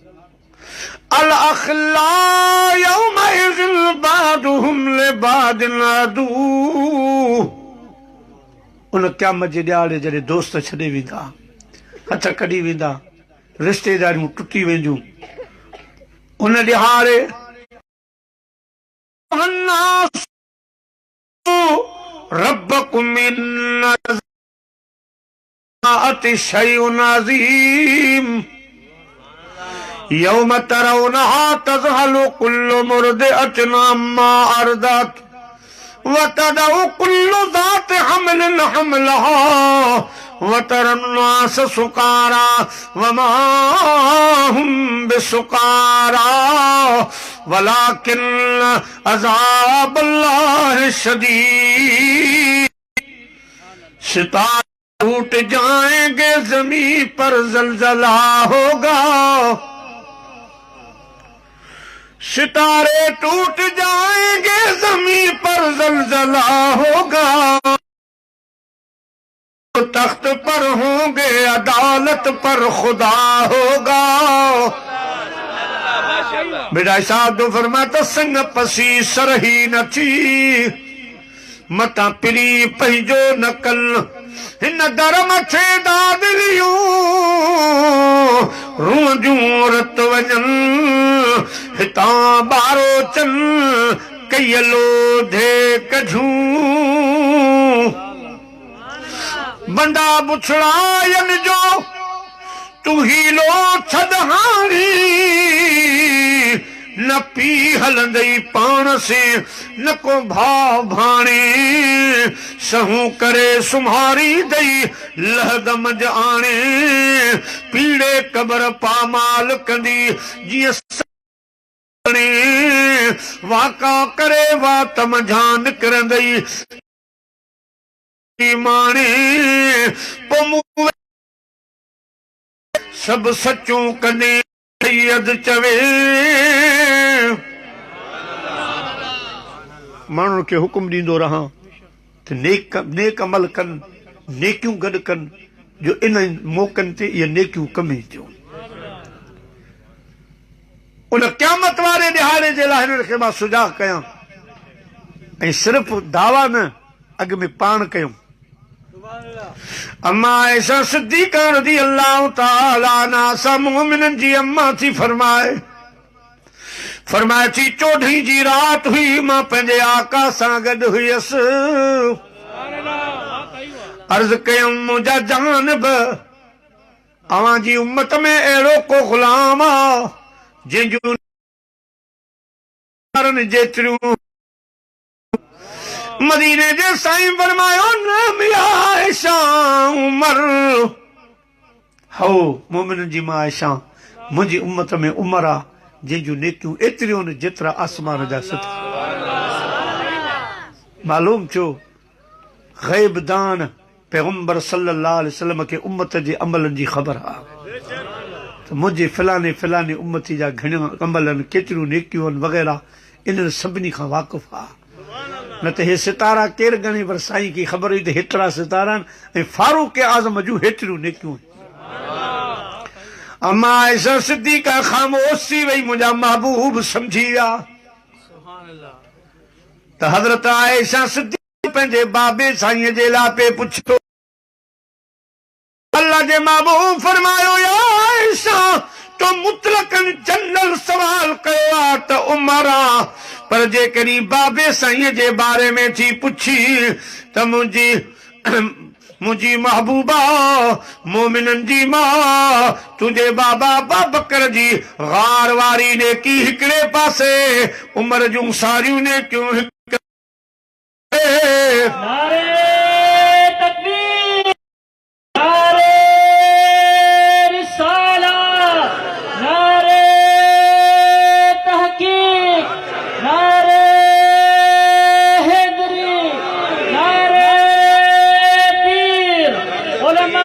अल अखला यौमइज़िन बादुहुम लिबादिन अदू उन क़यामत जे ॾिहाड़े जॾहिं दोस्त छॾे वेंदा हथ कढी वेंदा रिश्तेदारियूं टुटी वेंदियूं उन ॾिहाड़े रब्बकुम शैउन अज़ीम यौम तरौनहा तज़हलु कुल्लु मुर्दिअतिन अम्मा अर्दत वतदउ कुल्लु ज़ाति हमलिन हमलहा वतरा الناس सुकारा वमा हुम बिसुकारा वलाकिन अज़ाबुल्लाहि शदीद सितारे टूट जाएंगे ज़मीन पर ज़लज़ला होगा सितारे टूट जाएंगे ज़मीन पर ज़लज़ला होगा तख्त पर होंगे अदालत पर खुदा होगा बेटा साहब तो फरमाता संग पसी सरही न थी मता पिरी पंहिंजो नकल हिन दर मथे दादलियूं रूंजूं रत वञनि हितां ॿारो चन कयलो धे कझूं बंदा बुछड़ायन जो तू हीलो छदहानी न पी हलंदई पाण से न को भाव भाणे सहूं करे सुम्हारी दई लहदम आणे पीड़े कबर पामाल कंदी जीअं वाका करे वात मझां निकिरंदई माणे सब सचूं कने सैयद चवे माण्हुनि खे हुकुम ॾींदो रहां त नेक अमल कनि नेकियूं गॾु कनि जो इन मौक़नि ते इहे नेकियूं कमु थियूं उन क़यामत वारे ॾिहाड़े जे लाइ हिननि खे मां सुजाग कयां ऐं सिर्फ़ु दावा न अॻ में पाण कयूं अम्मा आयशा सिद्दीक़ा रज़ियल्लाहु ताला अन्हा सा मोमिननि जी अम्मा थी फरमाए थी 14 जी रात हुई मां पंहिंजे आका सां गॾु हुयसि अर्ज़ कयमि मुंहिंजा जानब अवां जी उम्मत में अहिड़ो को ग़ुलाम आहे जंहिंजूं जेतिरियूं मदीने जे साईं फरमायो न आयशा उमर हो मोमिननि जी मां आयशा मुंहिंजी उम्मत में उमर आहे जंहिंजूं नेकियूं एतिरियूं न जेतिरा आसमान जा सितारा मालूम थियो ग़ैब दान पैगंबर सल्लल्लाहु अलैहि वसल्लम खे उम्मत जे अमलनि जी ख़बर आहे त मुंहिंजे फलाने फलाने उम्मती जा घणा अमल आहिनि केतिरियूं नेकियूं आहिनि वग़ैरह इन्हनि सभिनी खां वाक़ुफ़ु आहे न त हे सितारा केरु गणे पर साईं खे ख़बर हुई त हेतिरा सितारा आहिनि ऐं फारूक आज़म जूं हेतिरियूं नेकियूं अम्मा आयशा सिद्दीका खामोश थी वई, मुंहिंजा महबूब समझी विया। त हज़रत आयशा सिद्दीक़ पंहिंजे बाबे साईं जे लाइ पुछियो, अल्लाह जे महबूब फरमायो, या आयशा तो मुतलकन जनरल सवाल कयो आहे त उमर आहे, पर जेकॾहिं बाबे साईं जे बारे में थी पुछी त मुंहिंजी महबूबा मोमिनन जी मां तुंहिंजे बाबा अबू बकर जी गार वारी नेकी हिकिड़े पासे, उमर जूं सारियूं नेकियूं नारे तकबीर, नारे रिसाला, नारे तहकीक, नारे हैदरी, नारे पीर उलमा।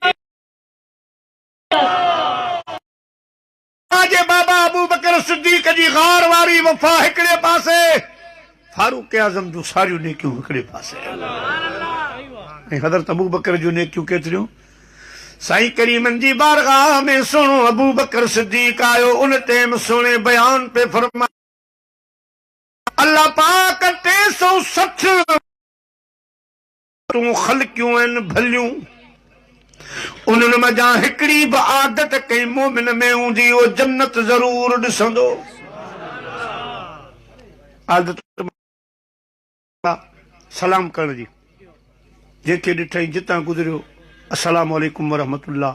जे बाबा अबू बकर सिद्दीक़ जी गार वारी वफ़ा हिकिड़े पासे, फारूक आज़म जूं सारियूं नेकियूं हिकिड़े पासे। ऐं हज़रत अबू बकर जूं नेकियूं केतिरियूं? साईं करीमन जी बारगाह में सुणो अबू बकर सिद्दीक़ आयो, उन टाइम सुणे बयान पे फरमा, अल्लाह पाक 360 तूं ख़लक़ियूं आहिनि भलियूं, उन्हनि मज़ा हिकिड़ी बि आदत कंहिं मोमिन में हूंदी, उहो जन्नत ज़रूर ॾिसंदो। आदत सलाम करण जी, जंहिंखे ॾिठई जितां गुज़रियो अस्सलाम वालेकुम वरहमतुल्लाह।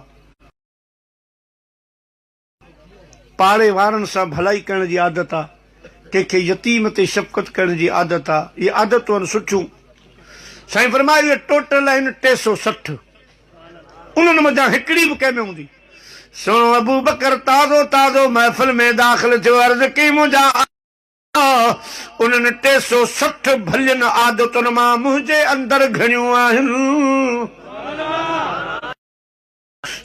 पाड़े वारनि सां भलाई करण जी आदत आहे, कंहिंखे यतीम ते शफ़क़त करण जी आदत आहे, इहे आदतूं आहिनि सुठियूं। साईं फरमायो इहे टोटल आहिनि 360, उन्हनि मज़ा हिकिड़ी बि कंहिं में हूंदी। सुणो अबू बकर ताज़ो ताज़ो महफ़िल में दाख़िल थियो, अर्ज़ कई मुंहिंजा उन्हनि 360 भलियुनि आदतुनि मां मुंहिंजे अंदरि घणियूं आहिनि।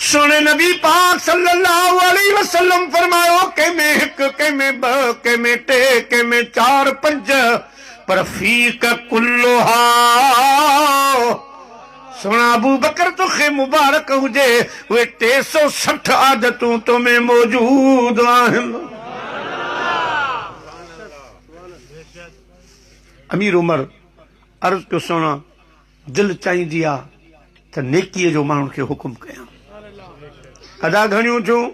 सुणे नबी पाक सल्लल्लाहु अलैहि वसल्लम फरमायो, कंहिंमें 1, कंहिंमें 2, कंहिंमें 3, कंहिंमें 4, 5, पर फीक कुल्लुहा। सुणा अबू बकर तोखे मुबारक हुजे, उहे 360 आदतूं तो में मौजूद आहिनि। अमीर उमर अर्ज़ पियो सुणा, दिलि चाहींदी आहे त नेकीअ जो माण्हुनि खे हुकुम कयां। अदा घणियूं थियूं?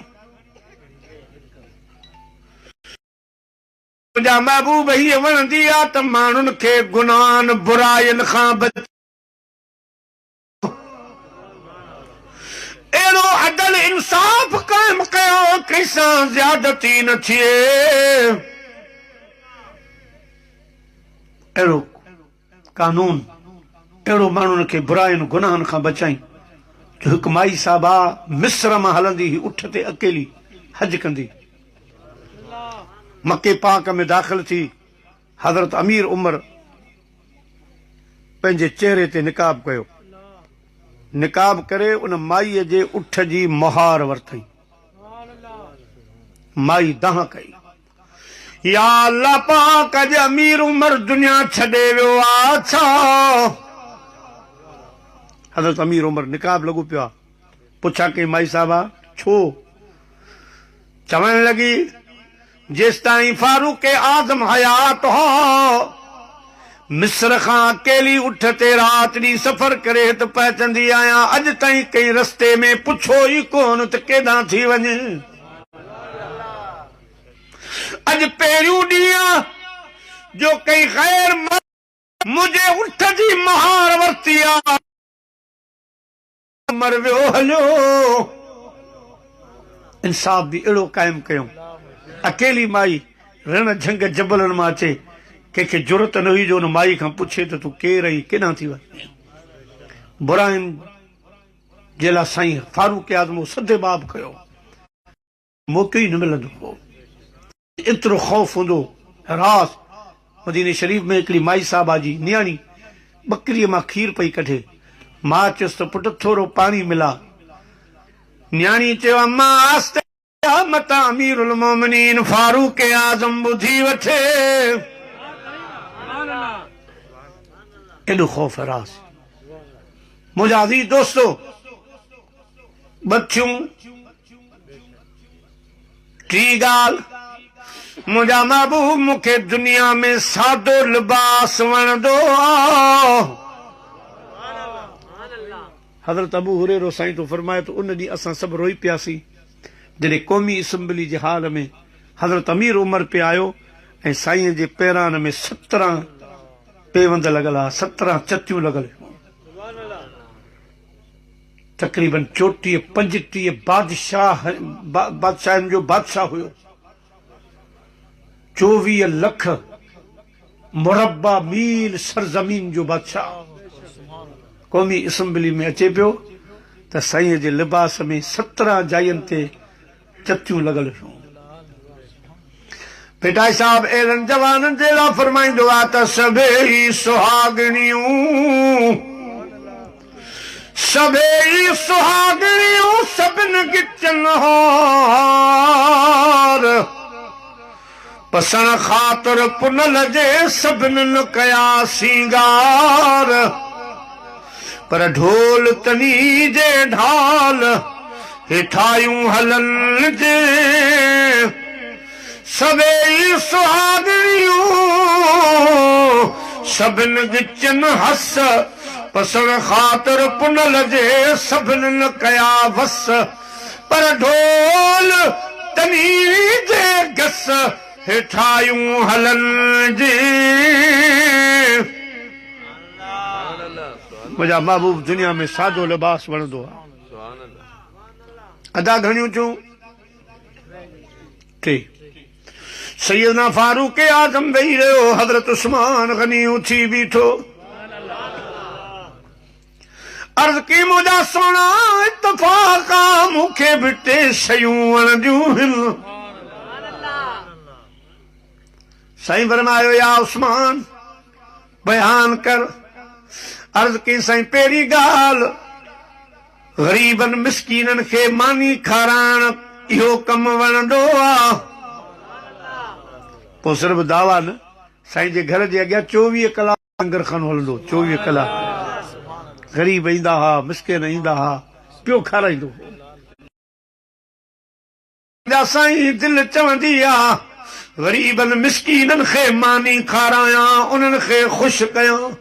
मुंहिंजा महबूब हीअ वणंदी आहे त माण्हुनि खे गुनाहनि बुराइनि खां अहिड़ो अदल इंसाफ़ क़ाइम कयो, कंहिंसां ज़्यादती न थिए। अहिड़ो कानून, अहिड़ो माण्हुनि खे बुराइनि गुनाहनि खां बचाई। जो हिकु माई साहिबा मिस्र मां हलंदी हुई, उठ ते अकेली हज कंदी, मके पाक में दाख़िल थी, हज़रत अमीर उमर पंहिंजे चेहरे ते निकाब कयो, निकाब करे उन माईअ जे उठ जी मुहार वरितई। माई दाह कई, या अल्लाह पाक अॼु अमीर उमर दुनिया छॾे वियो आहे छा? हज़रत अमीर उमर निकाब लॻो पियो आहे। पुछा कई माई साहिबा छो? चवण लॻी, जेसि ताईं फारूक आज़म हयात हो, मिस्र खां अकेली उठ ते राति ॾींहुं सफ़र करे त पहुचंदी आहियां, अॼु ताईं कंहिं रस्ते में पुछो ई कोन त केॾां थी वञे। अॼु पहिरियों ॾींहुं जो कई ग़ैर मुंहिंजे उठ जी महार वरिती आहे, मर वियो हलियो। इंसाफ़ बि अहिड़ो क़ाइमु कयूं। अकेली माई रण झंग जबलनि मां अचे, कंहिंखे ज़रूरत न हुई जो हुन माई खां पुछे त तूं केरु आहीं, केॾां थी वञे। बुराइनि जे लाइ साईं फारूक आज़म सदे बाब कयो, मौक़ो ई न मिलंदो हो। एतिरो ख़ौफ़ हूंदो। रास मदीने शरीफ़ में हिकिड़ी माई साहिबा जी नियाणी बकरीअ मां खीर पई कढे, मां चयुसि त पुटु थोरो पाणी मिला। नियाणी चयो, अम्मा आस्ते मता अमीरुल मोमिनीन फारूक आज़म ॿुधी वठे। एॾो ख़ौफ़ रास। मुंहिंजा अज़ीज़ दोस्तो, बच्चियूं टी गाल मुझा महबूब मुखे दुनिया में सादो लिबास वणंदो आ। हज़रत अबू हुरैरा साईं तो फरमाए तो उन ॾींहुं असां सभु रोई पियासीं जॾहिं क़ौमी असम्बली जे हाल में हज़रत अमीर उमर पे आयो ऐं साईं जे पेरान में 17 पेवंद लॻल आहे, 17 चतियूं लॻल, तक़रीबन 34-35 बादशाहनि जो बादशाह हुयो। 24 लख मुरबा मील सरज़मीन जो बादशाह क़ौमी असम्बली में अचे पियो त साईं जे लिबास में 17 जायुनि ते चतियूं लॻल हुयूं। पिटाई साहब एड़नि जवाननि जे लाइ फरमाईंदो आहे त सभई सुहागणियूं सभिनि गिचन हार पसण ख़ातिर पुनल जे सभिनि न कया सींगार पर ढोल तनी जे ढाल हेठायूं हलन जे सभई सुहागणियूं सभिनि गिचन हस पसण ख़ातिर पुनल जे सभिनि न कया वस पर ढोल तनी जे गस हेठायूं हलन जे। मुझा महबूब दुनिया में सादो लिबास वणंदो आहे। अदा घणियूं थियूं? टे। सैयदना फारूक आज़म वेही रहियो, हज़रत उस्मान गनी उथी बीठो, अर्ज़ की मुझा सोना इत्तफ़ाक़ा मूंखे बि 3 शयूं वणंदियूं आहिनि। साईं फरमायो या उस्मान बयान कर। अर्ज़ की साईं पहिरीं ॻाल्हि ग़रीबनि मिस्कीननि खे मानी खाराइण इहो कमु वणंदो आहे। पोइ सिर्फ़ दावा न, साईं जे घर जे अॻियां 24 कलाक लंगर खानो हलंदो, 24 कलाक ग़रीब ईंदा हुआ, मिस्किन ईंदा हुआ, पियो खाराईंदो। साईं दिलि चवंदी आहे ग़रीबनि मिस्कीननि खे मानी खारायां, उन्हनि खे ख़ुशि कयां।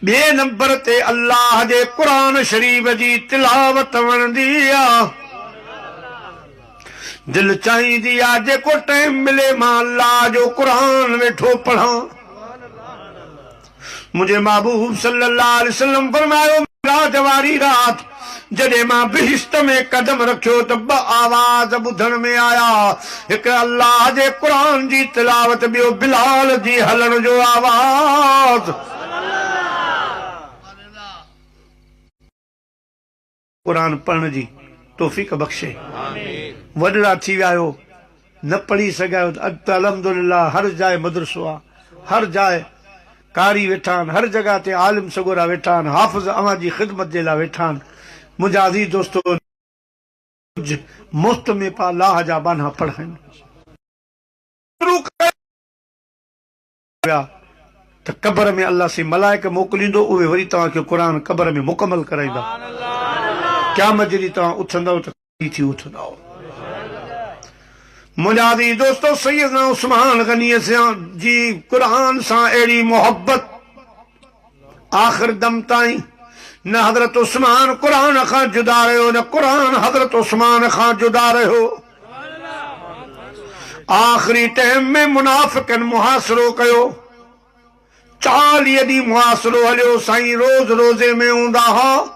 ॿिए नंबर ते अल्लाह जे क़ुरान शरीफ़ जी तिलावत वणंदी आहे। दिल चाहींदी आहे जेको टाइम मिले मां अल्लाह जो क़ुरान वेठो पढ़ां। मुंहिंजे महबूब सल्लल्लाहु अलैहि वसल्लम फरमायो रात वारी रात जॾहिं मां बिहिश्त में कदम रखियो त 2 आवाज़ ॿुधण में आया, हिकु अल्लाह जे क़ुरान जी तिलावत, ॿियो बिलाल जी हलण जो आवाज़। क़ुरान पढ़ण जी तौफ़ीक़ बख़्शे। वॾड़ा थी विया आहियो, न पढ़ी सघिया त अल्हम्दुलिल्लाह हर जाइ मदरसो आहे, हर जाइ कारी वेठा आहिनि, हर जॻह ते आलिम सगोरा वेठा आहिनि, हाफ़िज़ अव्हां जी ख़िदमत जे लाइ वेठा आहिनि। मुंहिंजा अज़ीज़ दोस्तो मुफ़्त में पा अल्लाह जा बाना पढ़ाइनि त क़बर में अल्लाह से मलाइक मोकिलींदो, उहे वरी तव्हांखे क़ुरान क़बर में मुकमल कराईंदा। क़यामत जॾहिं तव्हां उथंदव त थी उथंदव। मुंहिंजा अज़ीज़ दोस्तो सैयदना उस्मान गनी जी क़ुरान सां अहिड़ी मोहब्बत आख़िर दम ताईं न हज़रत उस्मान क़ुरान खां जुदा रहियो, न क़ुरान हज़रत उस्मान खां जुदा रहियो। आख़िरी टाइम में मुनाफ़िक़नि मुहासिरो कयो, 40 ॾींहं मुहासिरो हलियो। साईं रोज़ रोज़े में हूंदा हुआ।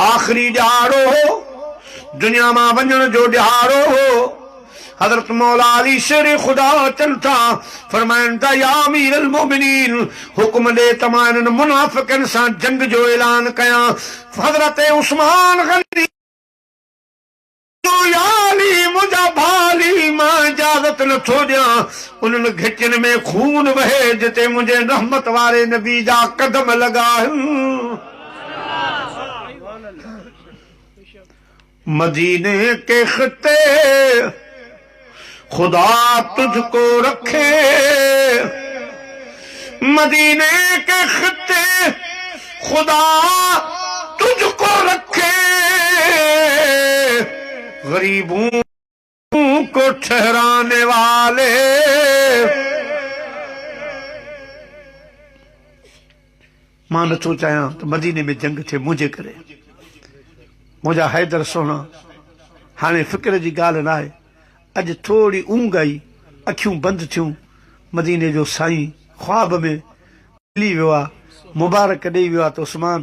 आख़िरी ॾिहाड़ो हो, दुनिया मां वञण जो ॾिहाड़ो हो। हज़रत मौला अली शेर ख़ुदा अचनि था, फरमाइनि था या अमीरुल मोमिनीन हुक्म ॾे त मां इन्हनि मुनाफ़िक़नि सां जंग जो ऐलान कयां। हज़रत उस्मान गनी मुंहिंजा भाली मां इजाज़त नथो ॾियां, उन्हनि घिटियुनि में खून वहे जिते मुंहिंजे रहमत वारे नबी जा कदम लॻा आहिनि। मदीने के खिते खुदा तुझको रखे, मदीने के खिते खुदा तुझको रखे, गरीबों को ठहराने वाले मां नथो चाहियां त मदीने में जंग थे मुझे करे मुझा हैदर सोना हाणे फिक्र जी ॻाल्हि न आहे अॼु थोड़ी ऊंघ आई अखियूं बंदि थियूं मदीने जो साईं ख्वाब में मिली वियो आहे मुबारक ॾेई वियो आहे त उस्मान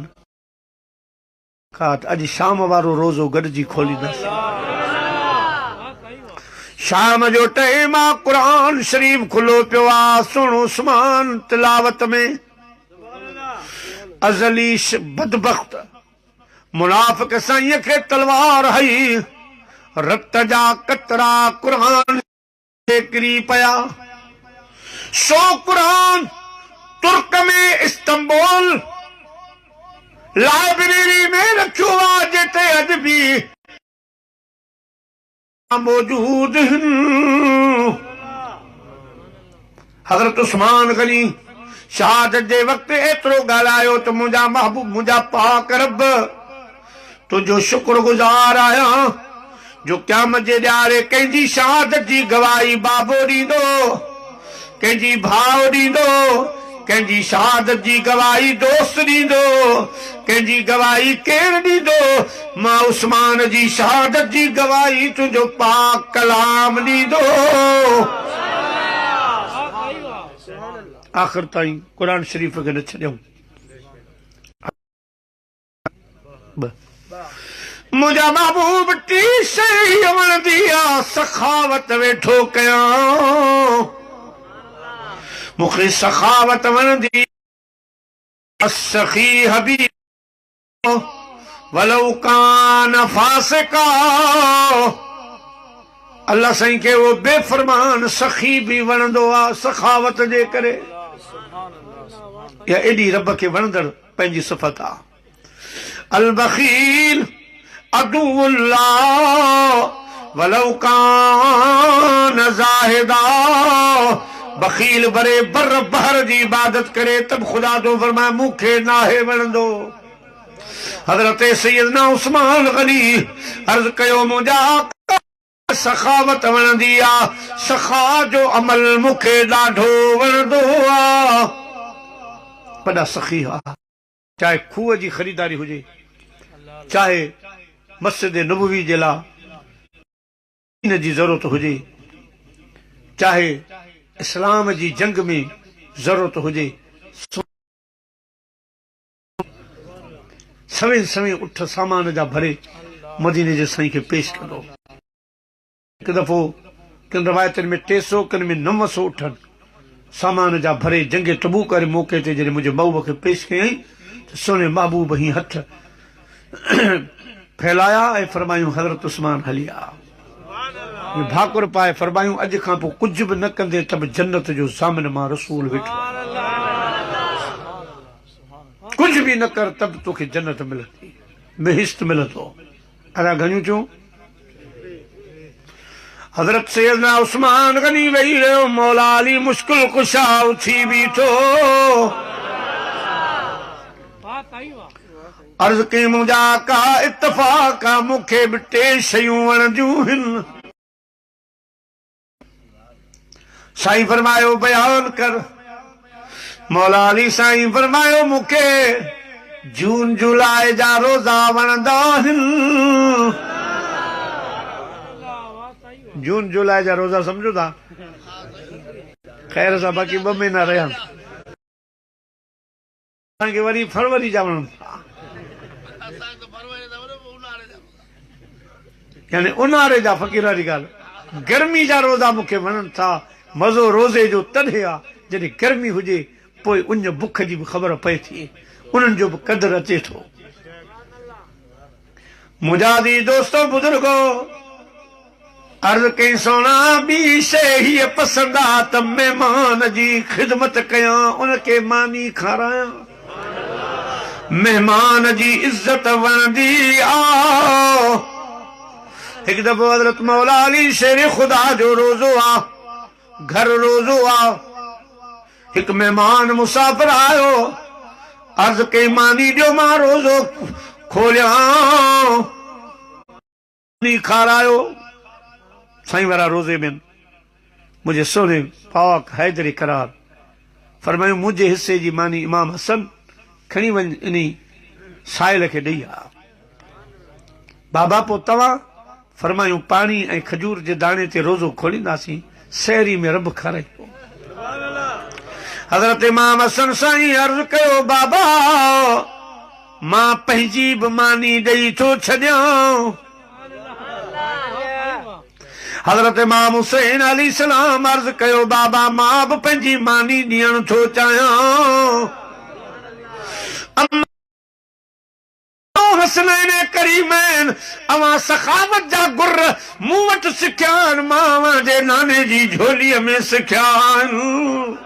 का अॼु शाम वारो रोज़ो गॾिजी खोलींदासीं शाम जो टाइम आहे क़ुरान शरीफ़ खुलो पियो आहे सुण उस्मान तिलावत में अज़ली बदबख्त मुनाफ़िक़ साईं खे तलवार हई रत जा कतरा क़ुरान ते किरी पिया सो क़ुरान तुर्क में इस्तांबुल लाइब्रेरी में रखियो आहे जिते अॼु बि मौजूद हज़रत उस्मान गनी शहादत जे वक़्तु एतिरो ॻाल्हायो त मुंहिंजा महबूब मुंहिंजा पाक रब तुंहिंजो शुक्रगुज़ार आहियां जो क़यामत जे ॾियारे कंहिंजी शहादत जी गवाही बाबो ॾींदो कंहिंजी भाउ ॾींदो कंहिंजी शहादत जी गवाही दोस्त ॾींदो कंहिंजी गवाही केरु ॾींदो मां उस्मान जी शहादत जी गवाही तुंहिंजो पाक कलाम ॾींदो आख़िर ताईं क़ुरान शरीफ़ खे न छॾियऊं मुंहिंजा महबूब टी शइ वणंदी आहे सखावत वेठो कयां मूंखे सखावत वणंदी सखी हबीब वलौ कान फासिका अल्लाह साईं खे वो बेफ़रमान सखी भी वणंदो आहे सखावत जे करे या एॾी रब खे वणंदड़ पंहिंजी सिफ़त आहे अल बख़ील अदुल्लाह वलौ कान ज़ाहिदा बखील बरे बर बहर जी इबादत करे तब खुदा तो फरमाए मूंखे नाहे वणंदो हज़रत सैयदना उस्मान गनी अर्ज़ कयो मुंहिंजा सखावत वणंदी आहे सखा जो अमल मूंखे ॾाढो वणंदो आहे वॾा सखी आहे चाहे खूह जी ख़रीदारी हुजे चाहे मस्जिद नबवी जे लाइ इन जी ज़रूरत हुजे चाहे इस्लाम जी जंग में ज़रूरत हुजे सवें सवें उठ सामान जा भरे मदीने जे साईं खे पेश कंदो हिकु दफ़ो किन रवायतनि में 300 किन में 900 उठनि सामान जा भरे जंगे तबूक करे मौक़े ते जॾहिं मुंहिंजे महबूब खे पेश कयईं त सोने महबूब ही हथ फैलाया ऐं फरमायूं हज़रत उस्मान हली आ भाकुर पाए फरमायूं अॼु खां पोइ कुझु बि न कंदे त बि जन्नत जो ज़ामिन मां रसूल वेठो कुझु बि न कर त बि तोखे जन्नत मिलंदी बेहिस्त मिलंदो अदा घणियूं थियूं हज़रत सैयदना उस्मान गनी वेही रहियो मौला अली मुश्किल कुशा उथी बीठो अर्ज़ कई मुंहिंजा का इत्तफ़ाक़ मूंखे बि 3 शयूं वणंदियूं आहिनि साईं फरमायो बयान कर मौला अली साईं फरमायो मूंखे जून जुलाई जा रोज़ा वणंदा आहिनि जून जुलाई जा रोज़ा समझो था ख़ैर सां बाक़ी 2 महीना रहिया तव्हांखे वरी फरवरी जा वणनि था यानी उन्हारे जा फ़क़ीर वारी ॻाल्हि गर्मी जा रोज़ा मूंखे वणनि था मज़ो रोज़े जो तॾहिं आहे जॾहिं गर्मी हुजे पोइ उन बुख जी बि ख़बर पए थी उन्हनि जो बि क़दुरु अचे थो मुंहिंजा दी दोस्तो बुज़ुर्गो अर्ज़ कई सोना ॿी शइ हीअ पसंदि आहे त महिमान जी ख़िदमत कयां उनखे मानी खारायां मेहमान जी इज़त वणंदी आहे हिकु दफ़ो हज़रत मौला अली शेर खुदा जो रोज़ो आहे घर रोज़ो आहे हिकु महिमान मुसाफ़िर आयो अर्ज़ कई मानी ॾियो मां रोज़ो खोलियां नहीं खारायो साईं वारा रोज़े में मुझे सोने पाक हैदर करार फरमायो मुझे हिस्से जी मानी इमाम हसन खणी वन इनी साहिल के ॾेई आ। बाबा पो तव्हां फरमायो पानी ऐं खजूर जे दाणे ते रोज़ो खोलींदासीं सहरी में रब खाराई। हज़रत इमाम हसन साईं अर्ज़ कयो बाबा मां पंहिंजी बि मानी ॾेई थो छॾियां। हज़रत इमाम हुसैन अलैहि सलाम अर्ज़ कयो बाबा मां बि पंहिंजी मानी ॾियण थो चाहियां। हसनैन करीमैन अवां सखावत जा गुर मूं वटि सिखिया आहिनि मां जे नाने जी झोलीअ में सिखिया आहिनि।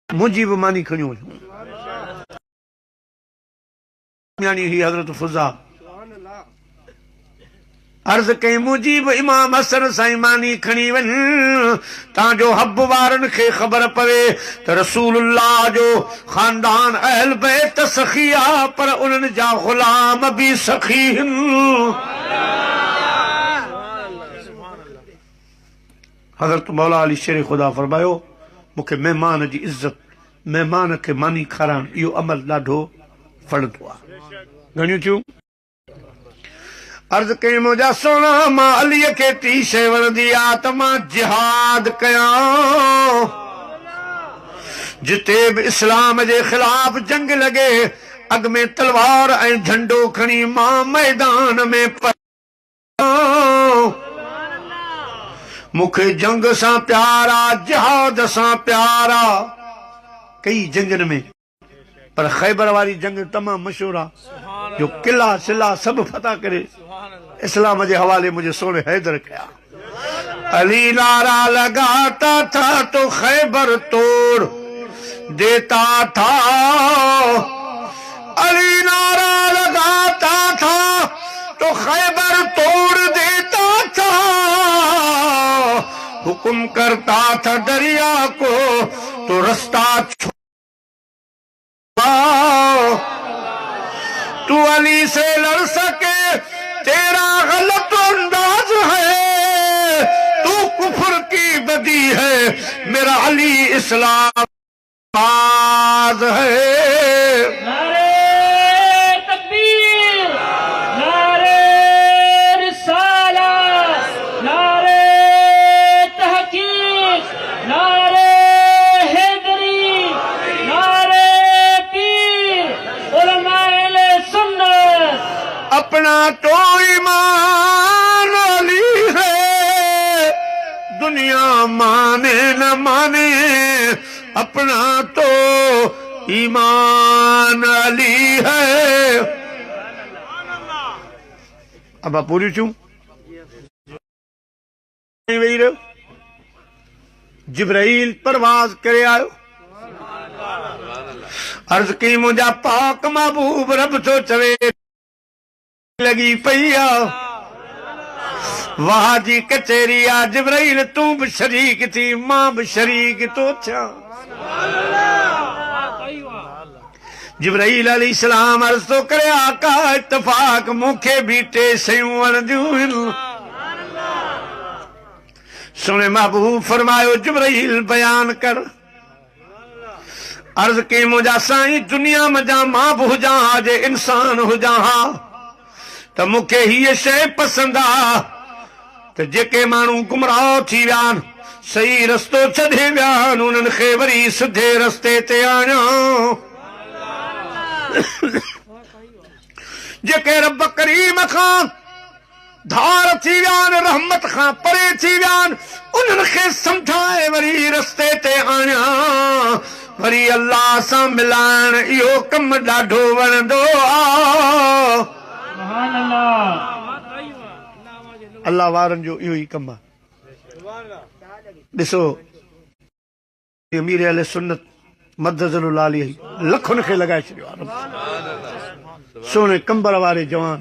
मुंहिंजी बि मानी खणियो यानी ही हज़रत फुज़ा अर्ज़ कई मुंहिंजी बि इमाम हसन साईं मानी खणी वञ तांजो हब वारनि खे ख़बर पवे त रसूलुल्लाह जो ख़ानदान अहल बैत सखी आ पर उन्हनि जा ग़ुलाम बि सखी आहिनि। हज़रत मौला अली शेर ख़ुदा फरमायो मूंखे महिमान जी इज़त महिमान खे मानी खाराइण इहो अमल ॾाढो फलंदो आहे। घणियूं थियूं अर्ज़ कई मुंहिंजा सोना मां अलीअ खे टी शइ वणंदी आहे त मां जिहाद कयां। जिते बि इस्लाम जे ख़िलाफ़ जंग लॻे अॻ में तलवार ऐं झंडो खणी मां मैदान में मूंखे जंग सां प्यार आहे जिहाद सां प्यार आहे। कई जंगनि में पर ख़ैबर वारी जंग तमामु मशहूर आहे जो किला सिला सभु फतह करे इस्लाम के हवाले मुझे सोने हैदर किया। अली नारा लगाता था तो खैबर तोड़ देता था। अली नारा लगाता था तो खैबर तोड़ देता था। हुक्म करता था दरिया को तो रास्ता तू अली से लड़ सके तेरा गलत अंदाज है। तू कुफर की बदी है मेरा अली इस्लाम बाज है। नारे तकबीर नारे रिसालत नारे तहकीक नारे हैदरी नारे पीर उलमाए सुन्नत। अपना तो ईमान अली है दुनिया माने न माने अपना तो ईमान अली है। अब आप पूरी छू वेही रहो जिब्राइल परवाज करे आयो अर्ज की मुंहिंजा पाक महबूब रब तो चवे लगी पई आ वाह जी कचेरी आ जिब्राइल तू भी शरीक थी मां भी शरीक तो थिया। जिब्राइल अलैहिस्सलाम अर्ज़ तो करे आका इत्तफाक मूंखे भी टे शयूं वणंदियूं आहिनि। सुने महबूब फरमायो जिब्राइल बयान कर। अर्ज़ की मुंहिंजा साईं दुनिया में जा मां बि हुजां हा जे इंसान हुजां हा त मूंखे हीअ शइ पसंदि आ त जेके माण्हू गुमराह थी विया आहिनि सही रस्तो छॾे विया आहिनि उन्हनि खे वरी सिधे रस्ते ते आणियां। जेके रब करीम खां धार थी विया आहिनि रहमत खां परे थी विया आहिनि उन्हनि खे सम्झाए वरी रस्ते ते आणियां। वरी अल्लाह सां मिलाइण इहो कमु ॾाढो वणंदो आहे। अल्लाह वारनि जो इहो ई कमु आहे। ॾिसो अमीर अहले सुन्नत मददुल आलिया लखुनि खे लॻाए छॾियो आहे। सोने कंबर वारे जवान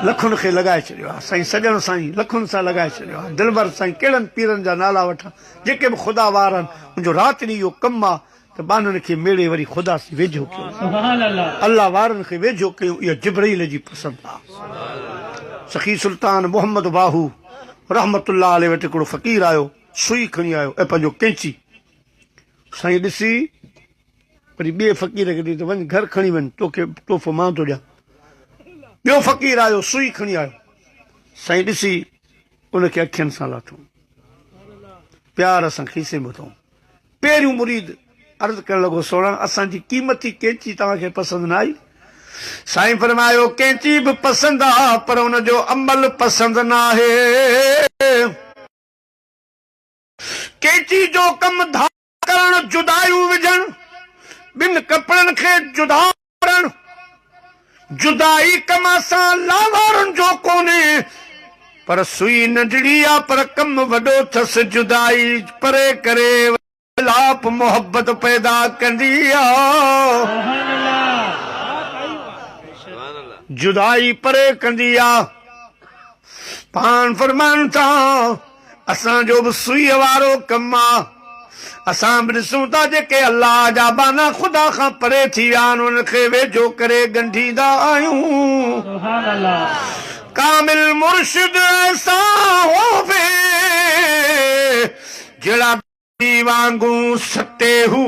लखुनि खे लॻाए छॾियो आहे। साईं सॼण साईं लखुनि सां लॻाए छॾियो आहे। दिलबर साईं कहिड़नि पीरनि जा नाला वठां जेके बि ख़ुदा वार आहिनि मुंहिंजो राति ॾींहुं इहो कमु आहे त बाननि खे मेड़े वरी ख़ुदा से वेझो कयो सुभान अल्लाह अल्लाह वारनि खे वेझो कयूं इहा जिब्राइल जी पसंदि आहे सखी सुल्तान मोहम्मद बाहू रहमतुल्लाह अलैहि वटि हिकिड़ो फ़क़ीर आयो सुई खणी आयो ऐं पंहिंजो कैंची साईं ॾिसी वरी ॿिए फ़क़ीर खे ॾिठी त वञ घर खणी वञ तोखे तोहफ़ो मां थो ॾियां ॿियो फ़क़ीर आयो सुई खणी आयो साईं ॾिसी उनखे अखियुनि सां लाथो प्यार सां खीसे में वठूं पहिरियों मुरीद अर्ज़ु करणु लॻो सोणा असांजी क़ीमती कैंची तव्हांखे पसंदि न आई साईं फरमायो कैंची बि पसंदि आहे पर हुनजो अमल पसंदि न आहे कैंची जो कमु धार करणु जुदायूं विझणु ॿिनि कपिड़नि खे जुदा करणु जुदाई कम सां लावारनि जो कोन्हे पर सुई नंढड़ी आहे पर कमु वॾो अथसि जुदाई परे करे लाप मोहब्बत पैदा कंदी आहे जुदाई परे कंदी आहे पाण फरमाइनि था असांजो बि सुईअ वारो कमु आहे असां बि ॾिसूं था जेके अल्लाह जा बाना ख़ुदा खां परे थी विया आहिनि उनखे वेझो करे ॻंढींदा आहियूं सुभान अल्लाह कामिल मुर्शिद ऐसा होवे जहिड़ा वांगुरु सते हू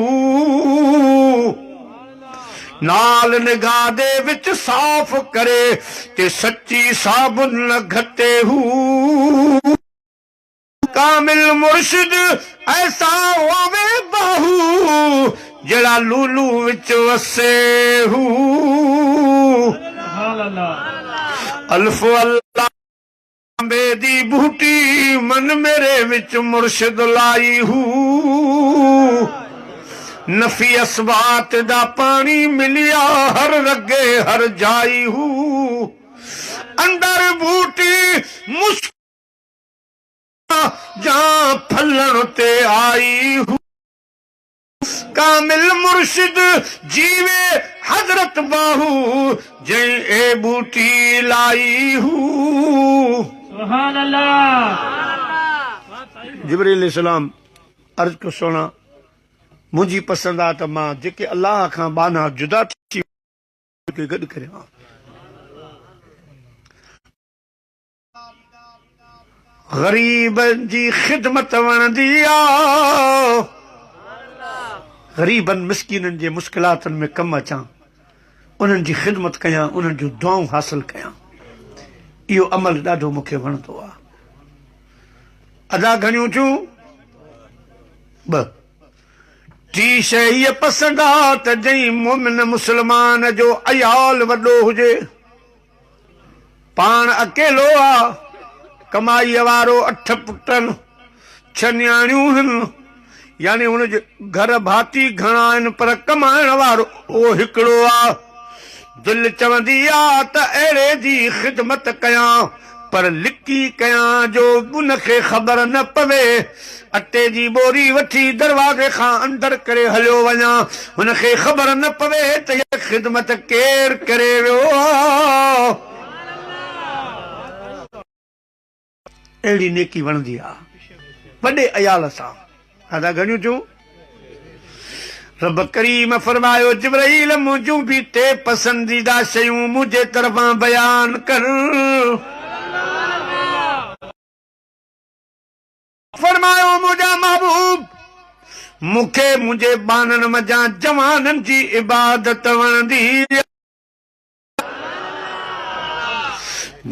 नाल निगाह दे विच साफ़ करे ते सच्ची साबुन न घटे हू कामिल मुर्शिद ऐसा होवे बाहू जड़ा लूलू विच वसे हू सुभान अल्लाह अल्फ अल्लाह बेदी बूटी मन मेरे विच मुर्शिद लाई हू नफी असबात दा पानी मिलिया हर रगे हर जाई हू अंदर बूटी मुस्क जहां फलन ते आई हूँ कामिल मुर्शिद जीवे हजरत बाहू जय ए बूटी लाई हूँ सुभान अल्लाह जिब्रील अलैहिस्सलाम अर्ज को सोना मुंहिंजी पसंदि आहे त मां जेके अल्लाह खां बाना जुदा थी गॾु करियां ग़रीबनि जी ख़िदमत वणंदी आहे ग़रीबनि मिसकीननि जे मुश्किलातुनि में कमु अचां उन्हनि जी ख़िदमत कयां उन्हनि जूं दुआऊं हासिल कयां इहो अमल ॾाढो मूंखे वणंदो आहे अदा घणियूं थियूं ॿ टी शइ हीअ पसंदि आहे त जंहिं मोमिन मुस्लमान जो अयाल वॾो हुजे पाण अकेलो आहे कमाईअ वारो 8 पुट 6 न्याणियूं आहिनि यानी हुनजे घर भाती घणा आहिनि पर कमाइण वारो उहो हिकिड़ो आहे दिलि चवंदी आहे त अहिड़े जी ख़िदमत कयां पर लिकी कयां जो उनखे ख़बर न पवे अटे जी बोरी वठी दरवाज़े खां अंदरि करे हलियो वञा हुनखे ख़बर न पवे त हीअ ख़िदमत केरु करे वियो आहे अहिड़ी नेकी वणंदी आहे वॾे अयाल सां अदा घणियूं थियूं रब करीम फरमायो जिब्राईल मुंहिंजूं बि 3 पसंदीदा शयूं मुंहिंजे तरफ़ां बयान कर फरमायो मुंहिंजा महबूब मूंखे मुंहिंजे बाननि मंझां जवाननि जी इबादत वणंदी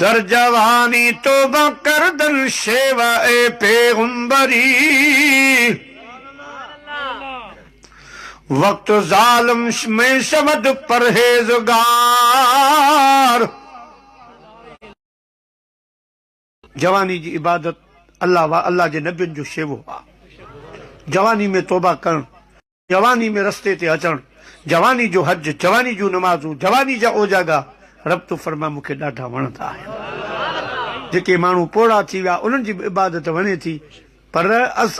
दर जवानी तौबा करदन शेवा ए पैगंबरी वक्त जालिम में शबद परहेज़गार जवानी जी इबादत अल्लाह जे नबियुनि जो शेवो आहे जवानी में तौबा करणु जवानी में रस्ते ते अचणु जवानी जो हज जवानी जूं नमाज़ूं जवानी जा ओजागा रब तो फरमा मूंखे ॾाढा वणंदा आहिनि जेके माण्हू पोड़ा थी विया उन्हनि जी बि इबादत वणे थी पर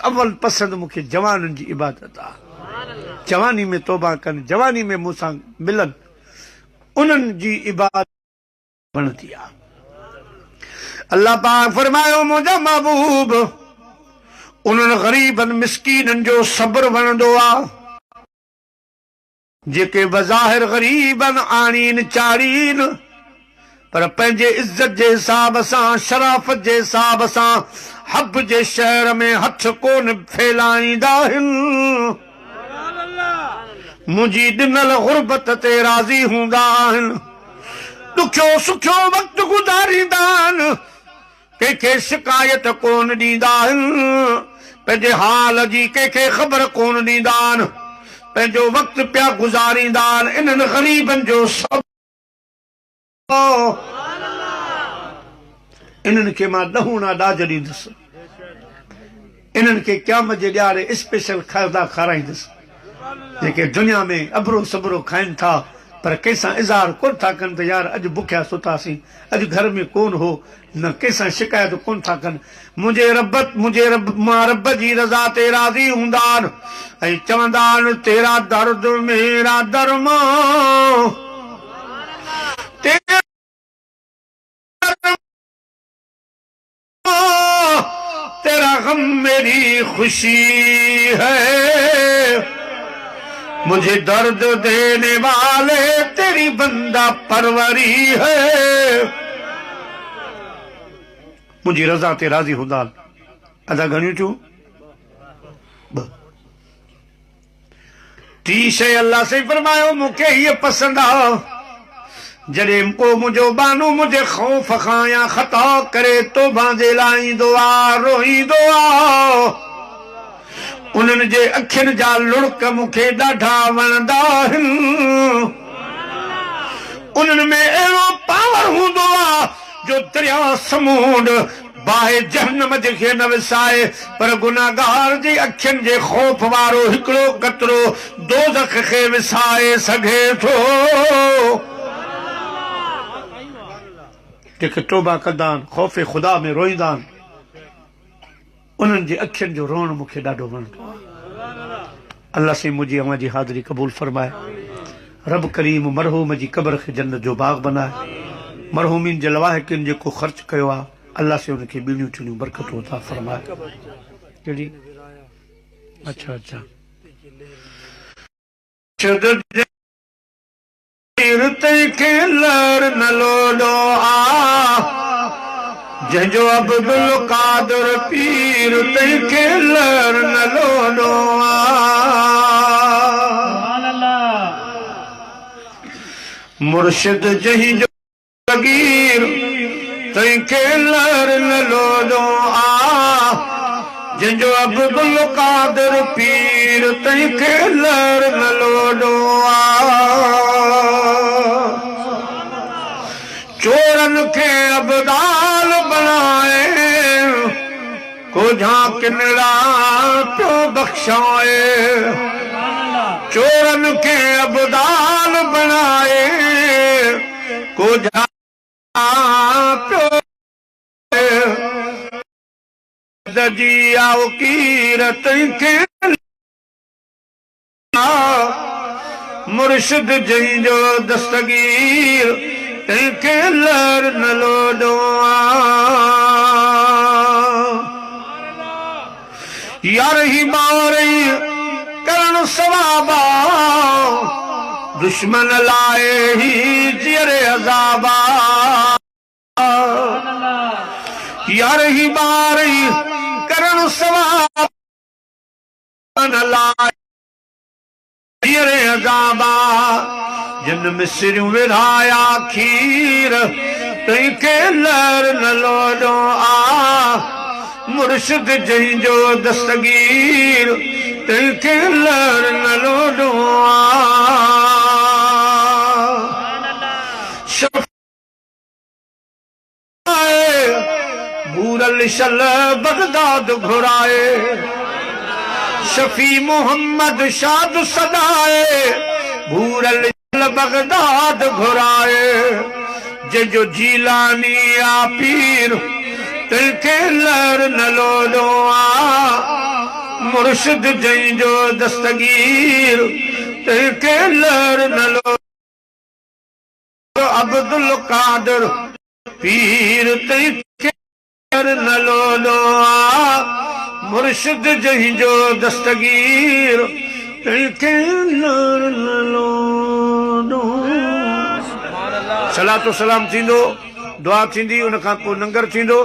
अव्वल पसंदि मूंखे जवाननि जी इबादत आहे जवानी में तौबा कनि जवानी में मूंसां मिलनि उन्हनि जी इबादत वणंदी आहे अल्लाह पाक फरमायो मुंहिंजा महबूब उन्हनि ग़रीबनि मिसकीननि जो सब्र वणंदो आहे जेके बज़ाहिर ग़रीबन आणीन चाड़ीन पर पंहिंजे इज़त जे हिसाब सां शराफ़त जे हिसाब सां हब जे शहर में हथ कोन फैलाईंदा आहिनि मुंहिंजी ॾिनल गुरबत ते राज़ी हूंदा आहिनि ॾुखियो सुखियो वक़्तु गुज़ारींदा आहिनि कंहिंखे शिकायत कोन ॾींदा आहिनि पंहिंजे हाल जी कंहिंखे ख़बर कोन ॾींदा आहिनि पंहिंजो वक़्तु पिया गुज़ारींदा आहिनि इन्हनि ग़रीबनि जो सभु इन्हनि खे मां ॾहूणा ॾाज ॾींदुसि इन्हनि खे क़यामत जे ॾियारे स्पेशल खाधा खाराईंदुसि जेके दुनिया में अबरो सबरो खाइनि था पर कंहिंसां इज़हार कोन था कनि त यार अॼु बुखिया सुतासीं अॼु घर में कोन हो न कंहिंसां शिकायत कोन था कनि मुंहिंजे रब जी रज़ा ते राज़ी हूंदा आहिनि ऐं चवंदा आहिनि तेरा दर्द मेरा दरमा तेरा गम मेरी खुशी है मुझे दर्द देने वाले तेरी बंदा परवरी है मुझी रज़ा ते राज़ी हूंदा अदा घणियूं चूं टी शइ अल्लाह से फरमायो मूंखे हीअ पसंदि आहे जॾहिं को मुंहिंजो बानू मुंहिंजे ख़ौफ़ खां या ख़ता करे तौबा जे लाइ ईंदो आहे रोईंदो आहे उन्हनि जे अखियुनि जा लुड़क मूंखे ॾाढा वणंदा आहिनि उन्हनि में अहिड़ो पावर हूंदो आहे जो दरिया समुंड बाहि जहन्नम खे न विसाए पर गुनाहगार जी अखियुनि जे ख़ौफ़ वारो हिकिड़ो कतरो दोज़ख खे विसाए सघे थो जेके तौबा कंदा आहिनि ख़ौफ़ ख़ुदा में रोईंदा आहिनि उन्हनि जे अखियुनि जो रोअण मूंखे ॾाढो वणंदो आहे अल्लाह से मुंहिंजी अव्हां जी हाज़िरी क़बूल फरमाए रब करीम मरहूम जी क़ब्र खे जन्नत जो बाग़ बनाए मरहूमिन जे लवाहिकिन जेको ख़र्च कयो आहे अल्लाह से उनखे ॿीणियूं टिणियूं बरकतूं अता फरमाए कहिड़ी अच्छा अच्छा तंहिंखे लड़ न लोॾो जंहिंजो अब्दुल कादर पीर तंहिंखे लड़ न लोॾो मुर्शिद जंहिंजो फ़क़ीर तंहिंखे लड़ न लोॾो जंहिंजो अब्दुल कादर पीर तंहिंखे लड़ न लोॾो चोरन खे अबदाल बनाए को झांकिन पियो बख्शाए चोरन खे अबदाल बनाए को पियो दजी आओ कीरत खे मुर्शिद जंहिंजो दस्तगीर तंहिंखे लड़ न लोॾो यार ही मारई करण सवाबा दुश्मन लाए ही जीरे अज़ाबा यार ही मारई करण सवाबा लाए जीरे अज़ाबा जिन मिसरियूं विरहाया खीर तंहिंखे लड़ न लोॾो मुर्शिद जंहिंजो दस्तगीर तंहिंखे लड़ न लोॾो भूरल शल बगदाद घुराए शफी मोहम्मद शाद सदाए भूरल बगदाद घुराए जंहिंजो जीलानी आ पीर तंहिंखे लड़ न लोॾो मुर्शिद जंहिंजो दस्तगीर तंहिंखे लड़ न लोॾो अब्दुल कादर पीर तंहिंखे लड़ न लोॾो मुर्शिद जंहिंजो दस्तगीर सलातो सलाम थींदो, दुआ थींदी, उन खां पोइ लंगर थींदो।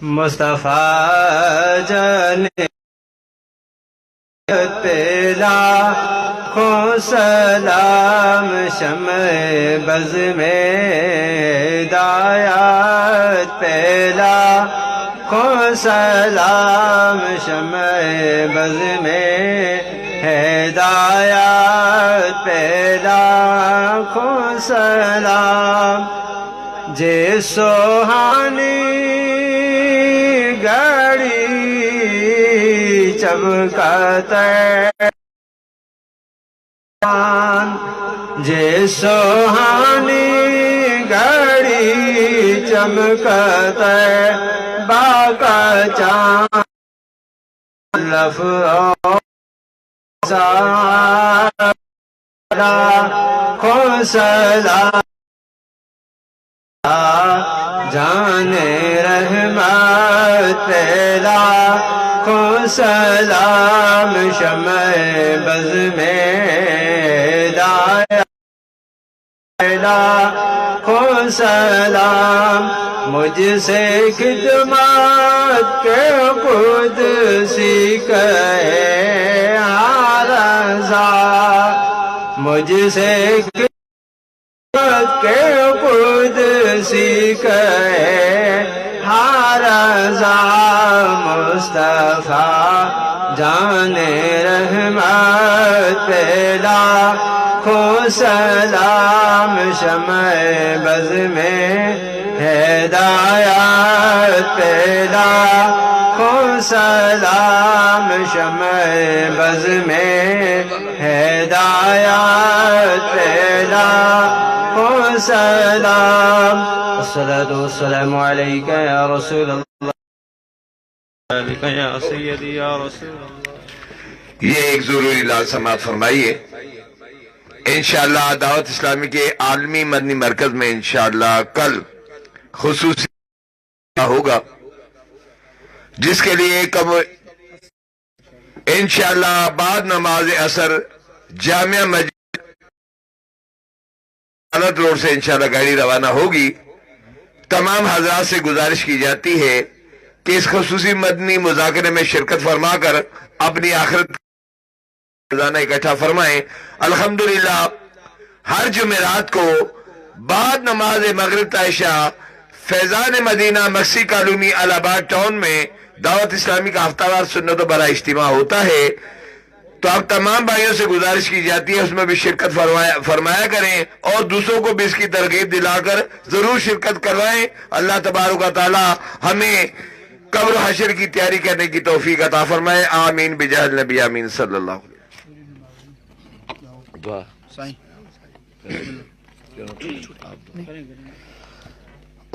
मुस्तफा जाने तेला खो सलाम शम्ए बज़ में हिदायत पेला खो सलाम शम्ए बज़ में हिदायत पेला खो सलाम जे सोहानी घड़ी चमकते जे सोहानी घड़ी चमकते बाका चांद लफरोज़ा खो सलाम जाने रहमत पेला खो सलाम शम्ए बज़ में हिदायत पेला खो सलाम मुझसे खिदमत के खुद सीख रज़ा मुझसे के खुद सीख रज़ा मुस्तफा जाने रहमत पेला खो सलाम शम्ए बज़ में हिदायत पेला खो सलाम शम्ए बज़ में हिदायत पेला खो सलाम अस्सलातु वस्सलामु अलैका या रसूल अल्लाह या सय्यदी या रसूल अल्लाह। ये एक जरूरी लाल समात फरमाइए। इंशाअल्लाह दावत इस्लामी के आलमी मदनी मरकज में इंशाअल्लाह कल खुसूसी होगा, जिसके लिए कब इंशाअल्लाह बाद नमाज असर जामिया मस्जिद रोड से इंशाअल्लाह गाड़ी रवाना होगी। तमाम हजरात से गुजारिश की जाती है कि इस खुसूसी मदनी मुज़ाकरे में शिरकत फरमाकर अपनी आखिरत खजाना इकट्ठा फरमाएं। अल्हम्दुलिल्लाह हर जुमेरात को बाद नमाज मगरिब ताइशा फैजान मदीना मक्सी कॉलोनी अलाहाबाद टाउन में दावत इस्लामी का हफ्तावार सुन्नत बरा इज्तिमा होता है। तो आप तमाम भाइयों से गुजारिश की जाती है उसमें भी शिरकत फरमाया करें और दूसरों को भी इसकी तरगीब दिलाकर जरूर शिरकत करवाएं। अल्लाह तबारक व तआला हमें कब्र हशर की तैयारी करने की तौफीक अता फरमाए। आमीन बिजाह नबी आमीन सल्लल्लाहु अलैहि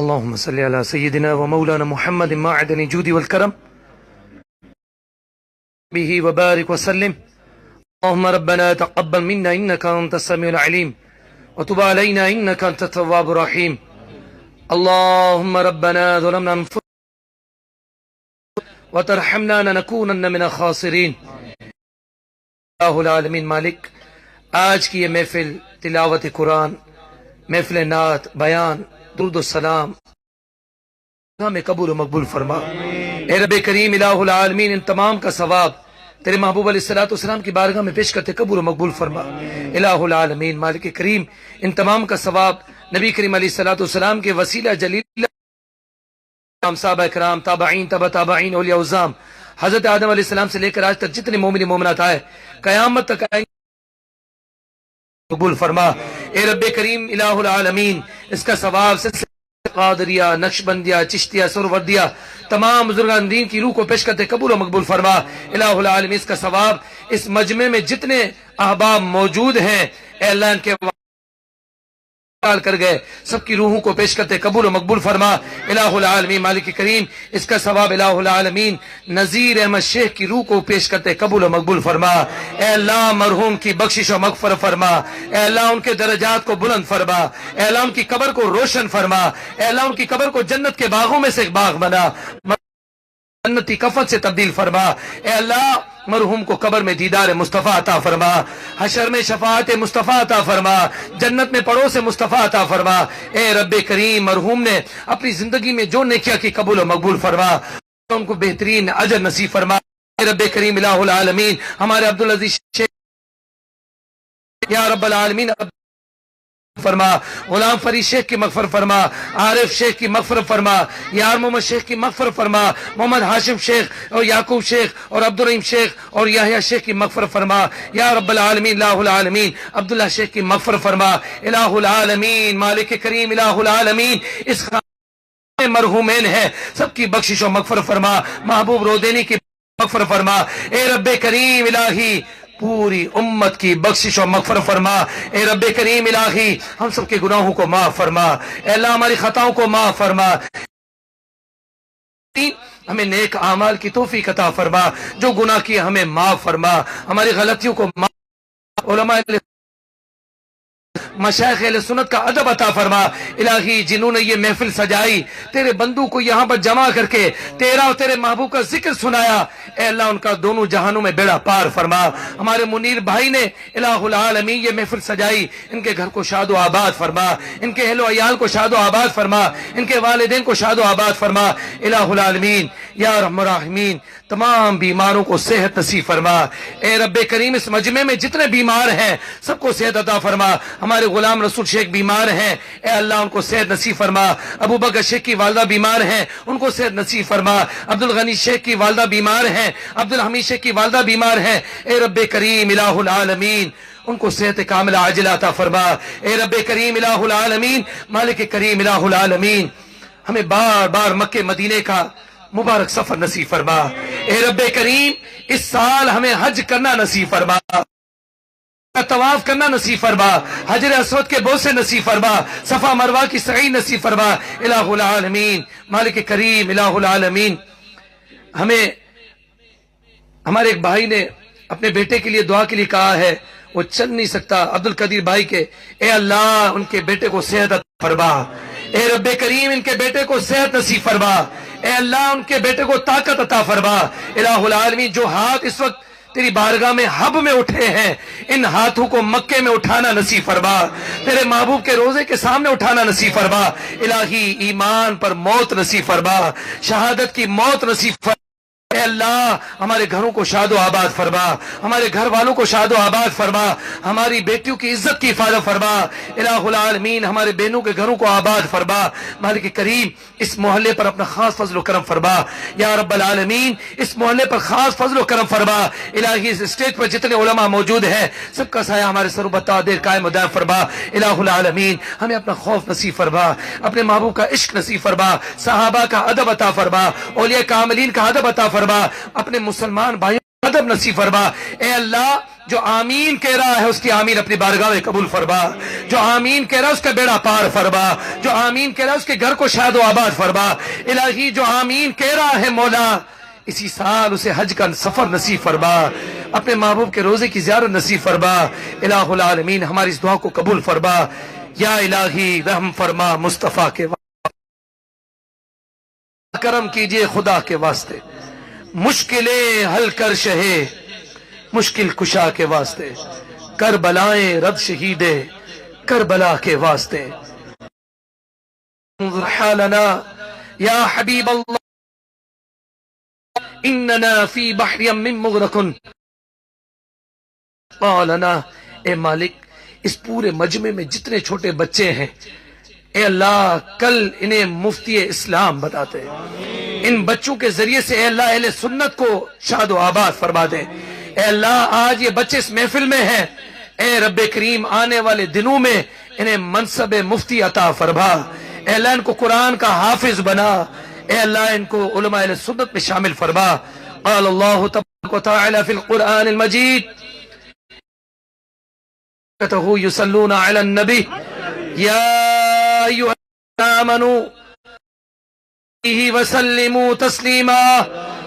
अल्लाहुम्मा सल्ली अला सय्यिदिना व मौलाना मुहम्मद माअदनी जूदी वल करम बिही व बारिक व सल्लिम। अल्लाहुम्मा रब्बना तक़ब्बल मिन्ना इन्नका अंतस समीउल अलीम व तुब अलैना इन्नका अंतत तव्वाबुर रहीम। अल्लाहुम्मा रब्बना ज़लमना अनफुसना व तरहमना लनकूनन्ना मिनल खासिरीन। अल्लाहुल आलमीन मालिक, आज की ये महफिल तिलावत कुरान, महफिल नात, बयान, दुरूद सलाम हमें कबूल व मकबूल फरमा। ए रब्बे करीम इलाहुल आलमीन, इन तमाम का सवाब तेरे महबूब अलैहिस्सलातु वस्सलाम की बारगाह में पेश करते कबूल व मकबूल फरमा। इलाहुल आलमीन मालिक करीम, इन तमाम का सवाब नबी करीम अलैहिस्सलातु वस्सलाम के वसीला जलील साहबा कराम, ताबईन, तबा ताबईन, औलिया उज़्ज़ाम, हजरत आदम अलैहिस्सलाम से लेकर आज तक जितने मोमिन मोमिनात आए कयामत तक आएंगे कबूल फरमा। ए रब्बे करीम इलाहुल आलमीन, इसका सवाब कादरिया, नक्शबंदिया, चिश्तिया, सुरवर्दिया तमाम बुजुर्गान दीन की रूह को पेश करते कबूल और मकबूल फरमा। इलाहुल आलमीन, इसका सवाब इस मजमे में जितने अहबाब मौजूद हैं, ए अल्लाह के कर गए, सबकी रूहों को पेश करते कबूल और मकबूल फरमा। इलाहुल आलमीन मालिक करीम, इसका सवाब इलाहुल आलमीन नजीर अहमद शेख की रूह को पेश करते कबूल और मकबूल फरमा। ए अल्लाह मरहूम की बख्शिश और मगफरत फरमा। ए अल्लाह उनके दर्जात को बुलंद फरमा। ए अल्लाह उनकी कब्र को रोशन फरमा। ए अल्लाह उनकी कब्र को जन्नत के बागों में से एक बाग बना, जन्नती कफन से तब्दील फरमा। ए अल्लाह मरहूम को कब्र में दीदार मुस्तफ़ा अता फरमा, हशर में शफाअत मुस्तफ़ा अता फरमा, जन्नत में पड़ोस मुस्तफ़ा अता फरमा। ए रब्बे करीम, मरहूम ने अपनी जिंदगी में जो नेकिया की कबूल और मकबूल फरमा, उनको बेहतरीन अजर नसीब फरमा। ए रब्बे करीम इलाहुल आलमीन, हमारे अब्दुल अजीज शेख या रब्बल आलमीन फरमा, गुलाम फरीद शेख की मगफरत फरमा, आरिफ शेख की मगफरत फरमा, यार मोहम्मद शेख की मगफरत फरमा, मोहम्मद हाशिम शेख और याकूब शेख और अब्दुल रहीम शेख और याहिया शेख की मगफरत फरमा। या रब्बल आलमीन इलाहुल आलमीन, अब्दुल्ला शेख की मगफरत फरमा। इलाहुल आलमीन मालिक करीम इलाहुल आलमीन, इस मरहूमैन है सबकी बख्शिश और मगफरत फरमा। महबूब रोदेनी की मगफरत फरमा। ए रब्बे करीम इलाही, पूरी उम्मत की बख्शिश और मगफरत फरमा। ए रब्बे करीम इलाही, हम सबके गुनाहों को माफ फरमा। ए अल्लाह हमारी खताओं को माफ फरमा। हमें नेक आमाल की तौफीक अता फरमा, जो गुनाह किए हमें माफ फरमा, हमारी गलतियों को माफ। उलमा मशाइख अहले सुन्नत का अदब अता फरमा। इलाही, जिन्होंने ये महफिल सजाई, तेरे बंदू को यहाँ पर जमा करके तेरा और तेरे महबूब का जिक्र सुनाया, ए अल्लाह उनका दोनों जहानों में बेड़ा पार फरमा। हमारे मुनीर भाई ने इलाहुल आलमीन ये महफिल सजाई, इनके घर को शादो आबाद फरमा, इनके अहलो अयाल को शादो आबाद फरमा, इनके वालिदैन को शादो आबाद फरमा। इलाहुल आलमीन या रहमान रहीमीन, तमाम बीमारों को सेहत नसीब फरमा। ए रब्बे करीम, इस मजमे में जितने बीमार हैं सबको सेहत अता फरमा। हमारे गुलाम रसूल शेख बीमार हैं, ए अल्लाह उनको सेहत नसीब फरमा। अबू बकर शेख की वालदा बीमार हैं, उनको सेहत नसीब फरमा। अब्दुल गनी शेख की वालदा बीमार हैं, अब्दुल हमीद शेख की वालदा बीमार हैं। ए रब्बे करीम इलाहुल आलमीन, उनको सेहत कामिला आजिला अता फरमा। ए रब्बे करीम इलाहुल आलमीन मालिक करीम इलाहुल आलमीन, हमें बार बार मक्के मदीने का मुबारक सफर नसीब फरमा। ए रब्बे करीम, इस साल हमें हज करना नसीब फरमा, तवाफ करना नसीब फरमा, हजर अस्वद के बोसे नसीब फरमा, सफा मरवा की सही नसीब फरमा। इलाहुल आलमीन मालिक करीम इलाहुल आलमीन, हमें हमारे एक भाई ने अपने बेटे के लिए दुआ के लिए कहा है, वो चल नहीं सकता, अब्दुल कदीर भाई के। ए अल्लाह उनके बेटे को सेहत फरमा। ए रब्बे करीम, इनके बेटे को सेहत नसीब फरमा। ए अल्लाह उनके बेटे को ताकत अता फरमा। इलाहुल आलमीन, जो हाथ इस वक्त तेरी बारगाह में हब में उठे हैं, इन हाथों को मक्के में उठाना नसीब फरमा, तेरे महबूब के रोजे के सामने उठाना नसीब फरमा। इलाही, ईमान पर मौत नसीब फरमा, शहादत की मौत नसीब फरमा। ए अल्लाह, हमारे घरों को शादो आबाद फरमा, हमारे घर वालों को शादो आबाद फरमा, हमारी बेटियों की इज्जत की हिफाजत फरमा। इलाहुल आलमीन, हमारे बहनों के घरों को आबाद फरमा। मालिक करीम, इस मोहल्ले पर अपना खास फजल करम फरमा। या रब्बल आलमीन, इस मोहल्ले पर खास फजल करम फरमा। इलाही, इस स्टेज पर जितने उलमा मौजूद हैं, सबका साया हमारे सर बता देर कायम दायम फरमा। इलाहुल आलमीन, हमें अपना खौफ नसीब फरमा, अपने महबूब का इश्क नसीब फरमा, सहाबा का अदब अता फरमा, औलिया कामिलीन का अदब अता फरमा, अपने मुसलमान भाइयों का अदब नसीब फरमा। ए अल्लाह, जो आमीन कह रहा है उसकी आमीन अपनी बारगाह में कबूल फरमा, जो आमीन कह रहा है उसका बेड़ा पार फरमा, जो आमीन कह रहा है उसके घर को शादो आबाद फरमा। इलाही, जो आमीन कह रहा है मौला, इसी साल उसे हज का सफर नसीब फरमा, अपने महबूब के रोजे की ज़ियारत नसीब फरमा। इलाहुल आलमीन, हमारी इस दुआ को कबूल फरमा। या इलाही, रहम फरमा मुस्तफ़ा के करम कीजिए खुदा के वास्ते, मुश्किलें हल कर शहे मुश्किल कुशा के वास्ते, कर बलाएं रद शहीदे करबला के वास्ते। हालना या हबीब अल्लाह, इन्नना फी बहरियम मिन मुगरकुन क़ालना। ए मालिक, इस पूरे मजमे में जितने छोटे बच्चे हैं, ए अल्लाह, कल इन्हें मुफ्ती इस्लाम बताते हैं। इन बच्चों के जरिए से ए अल्लाह अहले सुन्नत को शादो आबाद फरमा दे। ए अल्लाह, आज ये बच्चे इस महफिल में हैं, ए रब्बे करीम, आने वाले दिनों में इन्हें मनसब मुफ्ती अता फरमा। ए अल्लाह, इनको कुरान का हाफिज बना। ए अल्लाह, इनको उलमा अहले सुन्नत में शामिल फरमा। क़ाल अल्लाहु तबारक व तआला फिल क़ुरआनिल मजीद, युसल्लूना अलन नबी या अय्युहल्लज़ीना आमनू वसल्लिमू तस्लीमा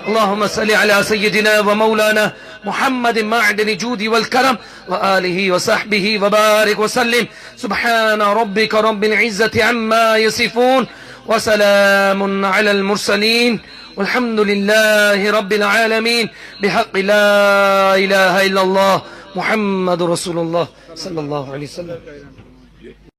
अल्लाहुम्मा सल्लि अला सय्यिदिना व मौलाना मुहम्मद मअदनी जूदी वल करम व आलिहि व सहबिहि व बारिक व सल्लिम सुब्हान रब्बिका रब्बिल इज्जति अम्मा यसिफून व सलामुन अलल मुरसलीन वल्हम्दुलिल्लाहि रब्बिल आलमीन बिहक़्क़ि ला इलाहा इल्लल्लाह मुहम्मदुर रसूलुल्लाह सल्लल्लाहु अलैहि वसल्लम।